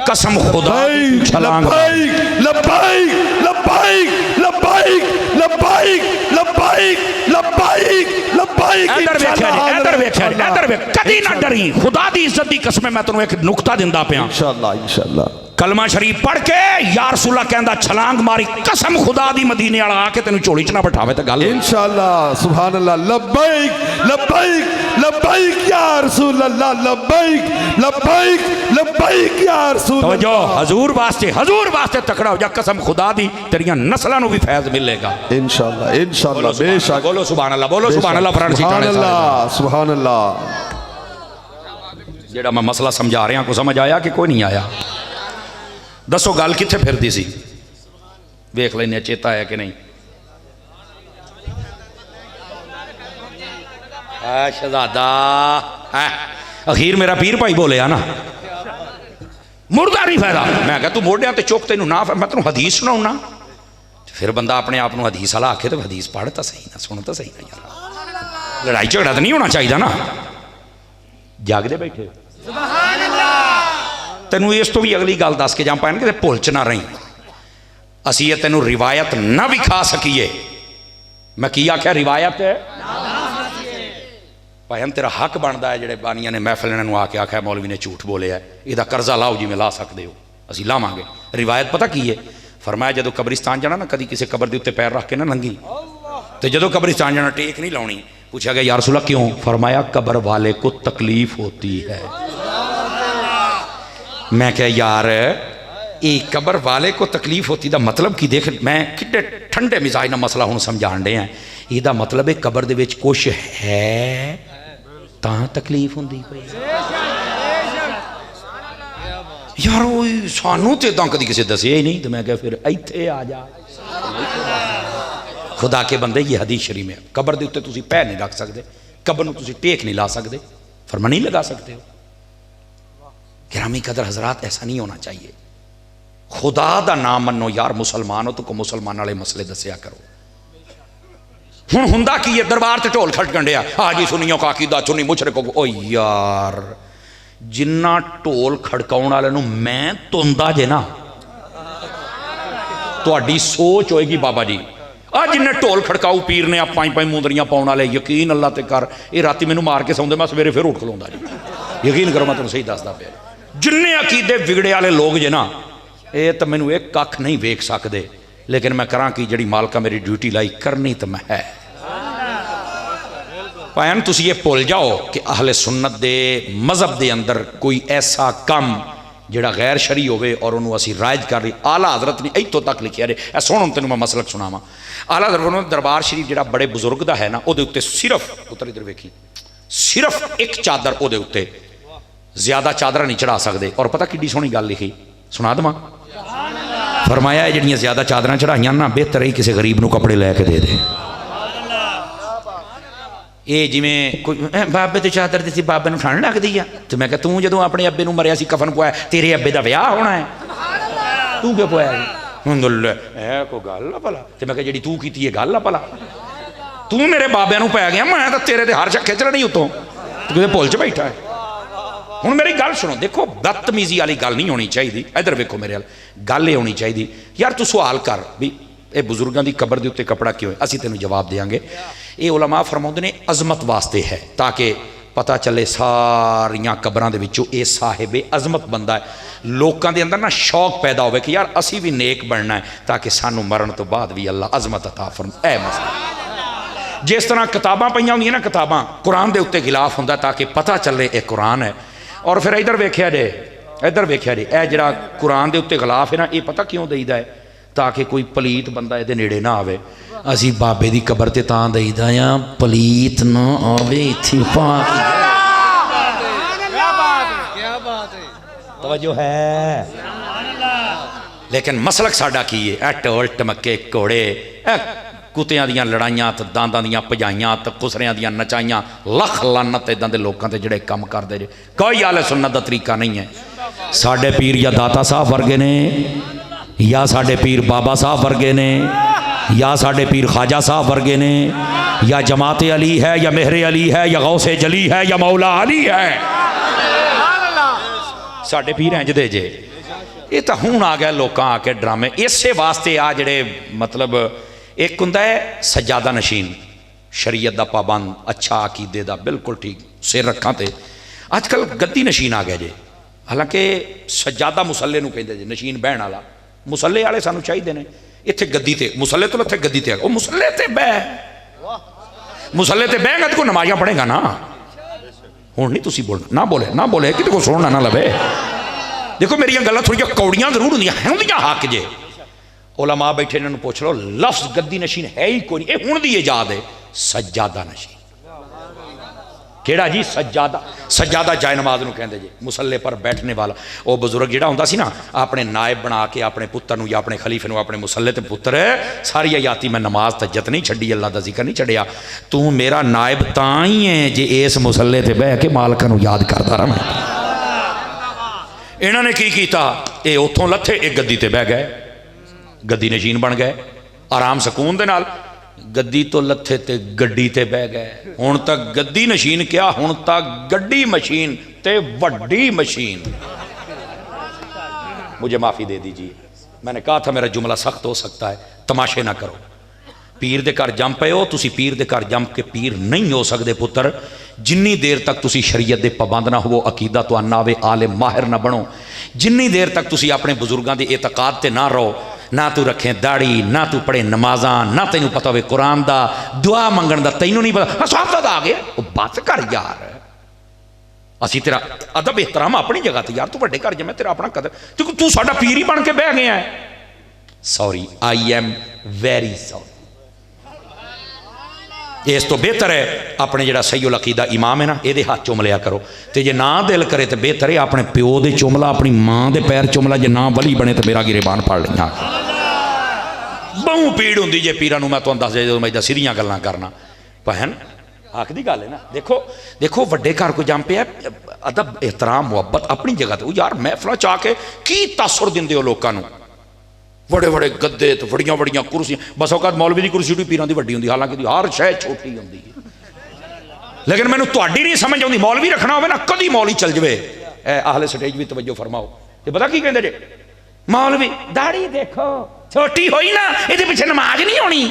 कसम खुदा दी छलांग। लब्बाइक लब्बाइक लब्बाइक लब्बाइक लब्बाइक लब्बाइक लब्बाइक लब्बाइक। इधर वेखिया जी, इधर वेखिया जी, इधर वेख, कदी ना डरी, खुदा दी इज्जत दी कसम। मैं तुहानू एक नुक्ता दिंदा पिया, इंशाअल्लाह इंशाअल्लाह। कलमा शरीफ पढ़ के या रसूला कहंदा छलांग मारी, कसम खुदा दी मदीने वाला आके तेन झोली च ना बैठावे तो गल इंशाअल्लाह। सुभान अल्लाह, लब्बाइक लब्बाइक लब्बाइक या रसूल अल्लाह, लब्बाइक लब्बाइक लब्बाइक या रसूल अल्लाह। जो हजूर वास्ते तकड़ा हो जा, कसम खुदा दी तेरियां नस्लां नूं भी फैज मिलेगा इंशाअल्लाह इंशाअल्लाह। बेशक, बोलो सुभान अल्लाह, बोलो सुभान अल्लाह। फरान सुभान अल्लाह सुभान अल्लाह। जेड़ा मैं मसला समझा रहा को समझ आया कि कोई नहीं आया? दसो गल कित्थे फिरदी सी, वेख लेने चेता है कि नहीं? शहजादा अखीर मेरा पीर भाई बोलिया ना, मुर्दा नहीं फायदा। मैं क्या तू मोढ़िया तो चुक, तेन ना मैं तेन हदीस सुनाऊना। फिर बंदा अपने आप को हदीस वाला आखे तो हदीस पढ़ तो सही ना, सुन तो सही ना यार, लड़ाई झगड़ा तो नहीं होना चाहिए ना। जागदे बैठे तेनू इस तो भी अगली गल दस के जा पाए कि भुल च ना रही, असी ये तेनू रिवायत ना विखा सकीए। मैं की आख्या? रिवायत भाई हम तेरा हक बनता है, जेडे बानिया ने महफिल आके आख्या मौलवी ने झूठ बोलिया, इसका कर्जा लाओ जिमें ला सकते हो। ਅਸੀਂ ਲਾਵਾਂਗੇ। रिवायत पता की है, फरमाया जो कब्रिस्तान जाना ना कभी किसी कबर के उत्ते पैर रख के ना लंघी, तो जो कब्रिस्तान जाना टेक नहीं लानी। पूछा गया यार रसूल क्यों? फरमाया कबर वाले को तकलीफ होती है। मैं क्या यार ये कबर वाले को तकलीफ होती दा मतलब की देख, मैं कितने ठंडे मिजाज ना मसला हूँ समझाण डे हैं। ਇਹਦਾ मतलब है कबर ਦੇ ਵਿੱਚ कुछ है ਤਾਂ तकलीफ होंदी पई यार। वो सानू तो इदा कभी किसी दसिया ही नहीं, तो मैं क्या फिर इत्थे आ जा। खुदा के बंदे ये हदीस शरीफ में कबर के उत्ते तुसी पैर नहीं रख सकते, कबर नूं तुसी टेक नहीं ला सकते, फरमा नहीं लगा सकते हो। गिरामी कदर हजरात, ऐसा नहीं होना चाहिए। खुदा दा नाम मनो यार, मुसलमान हो तो को मुसलमान वाले मसले दसिया करो। हुण हुंदा की है, दरबार से ढोल खटकन डिया, हाँ जी सुनियो का अकीदा सुन्नी मुशरिक हो। ओ यार जिन्ना ढोल खड़काउण वाले नूं मैं तुंदा जे ना, तुहाडी सोच होएगी बाबा जी आ जिन्ने ढोल खड़काऊ पीर ने आप 5-5 मुंदरियां पाउण वाले, यकीन अल्लाह ते कर ये राती मैनू मार के सौंदे, मैं सवेरे फिर उठ खलोंदा जी। यकीन करो मैं तुहानूं सही दसदा पिया, जिन्ने अकीदे विगड़े वाले लोग जे ना, ये तो मैनू एक कख नहीं वेख सकते, लेकिन मैं करा कि जिहड़ी मालका मेरी ड्यूटी लाई करनी तो मैं है। भैन तुसी ये भुल जाओ कि अहले सुन्नत दे मजहब दे अंदर कोई ऐसा कम जिहड़ा गैर शरी होवे और उन्होंने असी रायज कर रही। आला हजरत ने इतों तक लिखिया रे, सुन तेन मैं मसलक सुनावा। आला हजरत दरबार शरीफ जिहड़ा बड़े बुजुर्ग दा है ना, उहदे उत्ते सिर्फ पुत्र इधर वेखी, सिर्फ एक चादर उहदे उत्ते, ज्यादा चादर नहीं चढ़ा सकते। और पता किड्डी सोहनी गल लिखी, सुना देवां। फरमाया जिहड़ियां ज्यादा चादरां चढ़ाइयां ना, बेहतर ही किसी गरीब नूं कपड़े लैके दे दे। ये जिमें कोई बाबे तो चादर दी सी, बाबे नूं ठंड लगदी आ, तो मैं कहा तू जदों अपने अब्बे नूं मरिया सी कफन पवाया, तेरे अब्बे दा विआह होना है, तू क्यों पवाया? है कोई गल आ भला? तो मैं कहा जिहड़ी तू कीती है गल आ भला? तू मेरे बाबे नूं पै गया, मैं तो तेरे ते हर शक खिच नहीं उतों, तू किते भुल च बैठा है। हुण मेरी गल सुनो, देखो बदतमीजी वाली गल नहीं होनी चाहिए। इधर वेखो मेरे वाल, गल ये होनी चाहिए यार तू सवाल कर भी ये बुजुर्गों की कबर के उत्ते कपड़ा क्यों है, असीं तैनूं जवाब देंगे। ये उलमा फरमाउंदे ने अजमत वास्ते है, ताकि पता चले सारियां कबरां दे विचों ये साहिब अजमत बंदा है, लोगों के अंदर ना शौक पैदा होवे कि यार असी भी नेक बनना है, ताकि सानू मरण तो बाद भी अल्लाह अजमत अता फरमाए। मसला जिस तरह किताबां पईयां होंदियां ना, किताबां कुरान के उत्ते खिलाफ हुंदा, ताकि पता चले ये कुरान है। और फिर इधर वेख्या जे, इधर वेख्या जे, यह जिहड़ा कुरान के उत्ते खिलाफ है ना, ये पता क्यों देईदा है? ताकि कोई पलीत बंदा ये नेड़े ना आवे। असी बाबे की कबर ते तां देईदा आ पलीत ना आवे इत्थे पाक। तवज्जो है? लेकिन मसलक साडा की है? ए ढोल टमके घोड़े, ए कुत्तियां दियां लड़ाइयां, तो दांदां दियां भजाइयां, तो कुसरियां दियां नचाइयां, लख लानत इदां दे लोकां ते जिहड़े काम करदे जे। कोई आले सुन्नत दा तरीका नहीं है। साडे पीर या दाता साहब वर्गे ने, या साडे पीर बाबा साहब वर्गे ने, या साडे पीर ख्वाजा साहब वर्गे ने, या जमात अली है, या मेहरे अली है, या गौसे जली है, या मौला अली है। साडे पीर इंज दे जे। ये तो हुण आ गया लोग आके ड्रामे। इसे वास्ते आ जिहड़े मतलब एक हुंदा है सजादा नशीन, शरीयत दा पाबंद, अच्छा अकीदे दा बिल्कुल ठीक, सिर रखां ते। अजकल गद्दी नशीन आ गया जे। हालांकि सजादा मुसल्ले नूं कहंदे जे, नशीन बहण वाला। मुसल्ले वाले सानू चाहिए ने, इत्थे गद्दी ते, मुसल्ले तो इत्थे गद्दी ते, मुसल्ले ते बह, मुसल्ले ते बहेगा तो कोई नमाज़ां पढ़ेगा ना। हुण नहीं तुसीं बोलना, ना बोले, ना बोले कि कोई सुनना ना लवे। देखो मेरी गल्लां थोड़ियां कौड़ियां जरूर होंदियां हक जे। उलमा बैठे इन्हां नूं पुछ लो, लफ्ज़ गद्दी नशीन है ही कोई नहीं, हुण दी इजाद है। सज्जादा नशीन केड़ा जी? सज्जादा। सज्जादा जाए नमाज नूं कहंदे जी, मुसल्ले पर बैठने वाला। वो बुजुर्ग जिहड़ा हुंदा सी ना, अपने नायब बना के अपने पुत्तर नूं या अपने खलीफे नूं अपने मुसल्ले ते, पुत्तर सारी आयाती मैं नमाज तज्जत नहीं छड्डी, अल्लाह दा जिक्र नहीं छड्डिया, तू मेरा नायब तां ही है जे इस मुसल्ले ते बह के मालका नूं याद करदा रहां। इन्हां ने की कीता, ये उत्थों लथे, एक गद्दी ते बह गए, गद्दी नशीन बन गए, आराम सकून दे नाल। गद्दी तो लथे ते गड्डी ते बह गए। हुण तक गद्दी नशीन क्या, हुण तक गड्डी मशीन ते वड्डी मशीन। मुझे माफ़ी दे दीजिए, मैंने कहा था मेरा जुमला सख्त हो सकता है, तमाशे ना करो। पीर दे घर जम पे हो तुसी, पीर दे घर जम के पीर नहीं हो सकते पुत्र। जिन्नी देर तक तुसी शरीयत दे पाबंद ना हो, अकीदा तो ना आवे, आलिम माहिर ना बनो, जिन्नी देर तक तुसी अपने बुजुर्गों के एतकाद ते ना रहो, ना तू रखें दाड़ी, ना तू पढ़े नमाजा, ना तेन पता हो कुरान का दुआ मंगण का तेनों नहीं पता, सब तो आ गया वो बस कर यार। असी तेरा अदब एहतराम अपनी जगह ते यार, तू वड्डे घर जमे, तेरा अपना कदर, तू साडा पीर ही बन के बह गया है। Sorry, I am very sorry. इस तो बेहतर है अपने जरा सहीउल अकीदा इमाम है ना, ये हाथ चुम लिया करो, तो जे ना दिल करे तो बेहतर है अपने प्यो दे चुमला, अपनी माँ के पैर चुमला, जे ना वली बने तो मेरा गिरेबान फड़ लेना। बहु पीड़ होंगी जे पीर मैं तुहानूं दस जो मैं सीधियां गल्लां करना भैन आखदी गल है ना। देखो देखो वड्डे घर को जम पिया, अदब एहतराम मुहब्बत अपनी जगह तो यार, महफिल च आके की तासुर दिंदे हो लोगों को, बड़े बड़े गद्दे तो बड़िया बड़िया कुर्सियां, बस औकात मौलवी की कुर्सी भी पीरां दी वड्डी होंदी, हालांकि हर शह छोटी होंदी है, लेकिन मैनूं तुहाडी नहीं समझ आउंदी। मौलवी रखना होवे ना, कदी मौलवी चल जावे, आहले स्टेज भी तवज्जो फरमाओ, ते पता की कहंदे जे, मौलवी दाढ़ी देखो छोटी होई ना, इहदे पिछे नमाज नहीं होनी।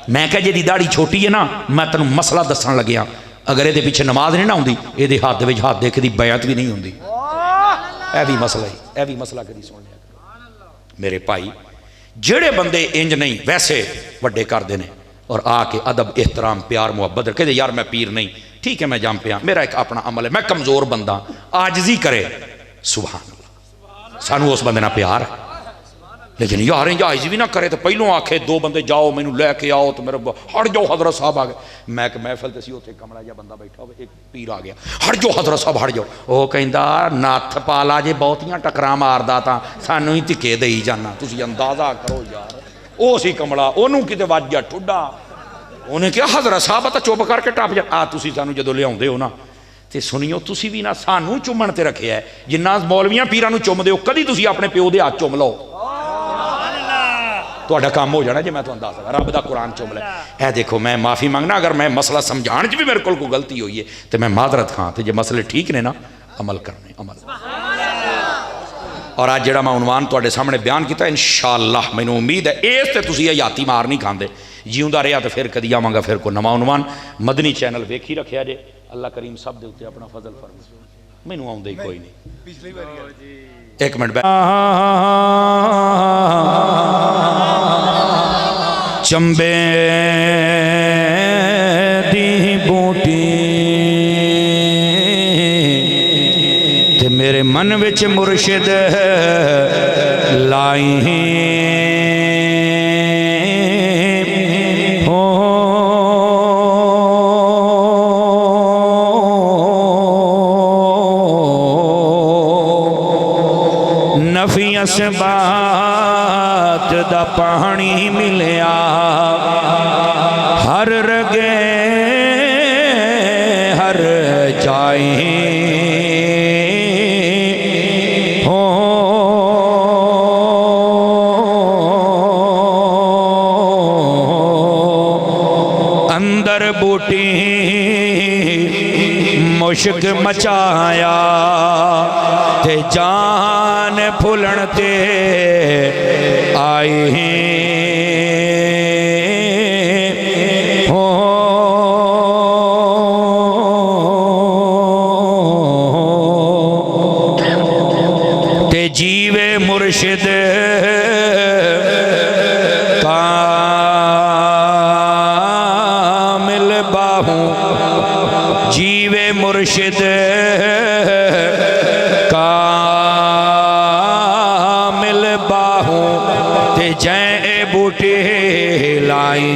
मैं कहा जी दाढ़ी छोटी है ना, मैं तैनूं मसला दसन लग्या, अगर ये पिछे नमाज नहीं ना आउंदी, ये हाथ में हाथ देख दी बैत भी नहीं होंदी। यह भी मसला ही, यह भी मसला कदी सुन लिया मेरे भाई। जेड़े बंदे इंज नहीं वैसे वड्डे करते हैं और आके अदब एहतराम प्यार मुहब्बत रखे, यार मैं पीर नहीं, ठीक है मैं जम पिया, मेरा एक अपना अमल है, मैं कमज़ोर बंदा, आजिज़ी करे, सुभान अल्लाह, सानू उस बंदे नाल प्यार है। लेकिन यार इंज आजिज़ी भी ना करे तो पहलों आखे दो बंदे जाओ मैनू लैके आओ, तो मेरे हट जाओ हजरत साहब आ गए, मैं एक महफिल ते सी उत्थे कमला जिहा बंदा बैठा हो, एक पीर आ गया, हट जाओ हजरत साहब हट जाओ, वो कहंदा नत्थ पाला जे बहुतियां टकरां मारदा तां सानू ही धिक्के देई जाना, तुसीं अंदाज़ा करो यार। वो सी कमला, ओनू किते वज गया ठुड्डा, उन्हें कहा हजरत साहब तो चुप करके टप जा, आ तुसीं सानू जदों लियाउंदे हो ना ते सुनियो, तुसीं भी ना सानू चुमण ते रखिया है, जिन्ना मौलवियां पीरां नूं चुमदे हो, कदी तुसीं अपने प्यो दे हाथ चुम लो, तुहाडा काम हो जाना। जे मैं तुहानूं दस रब दा कुरान चुम लै, ए देखो मैं माफ़ी मंगना अगर मैं मसला समझाने भी मेरे कोल कोई गलती हुई है तो मैं माजरत खां, तो जे मसले ठीक ने ना अमल करने अमल। और अज जिहड़ा मैं उनवान तुहाडे सामने बयान किया, इंशाअल्लाह मैनूं उम्मीद है इस ते तुसीं हयाती मार नहीं खांदे, जीउंदा रहा तो फिर कदी आवांगा, फिर कोई नवां उनवान। मदनी चैनल वेखी रखिया जे, अल्लाह करीम सब दे उत्ते अपना फजल फरमाए, मैनूं आउंदे ही कोई नहीं। एक मिनट चंबे दी बूटी ते मेरे मन विच मुर्शिद लाई हो, नफियस बात दा पानी मिलिया, हर रगे हर जाए हो, अंदर बूटी मुश्क मचाया ते जान फुलन ते आई हो, ते जीवे मुर्शिद कामिल बाहू, जीवे मुर्शिद कामिल बाहू ते जै बूटे लाई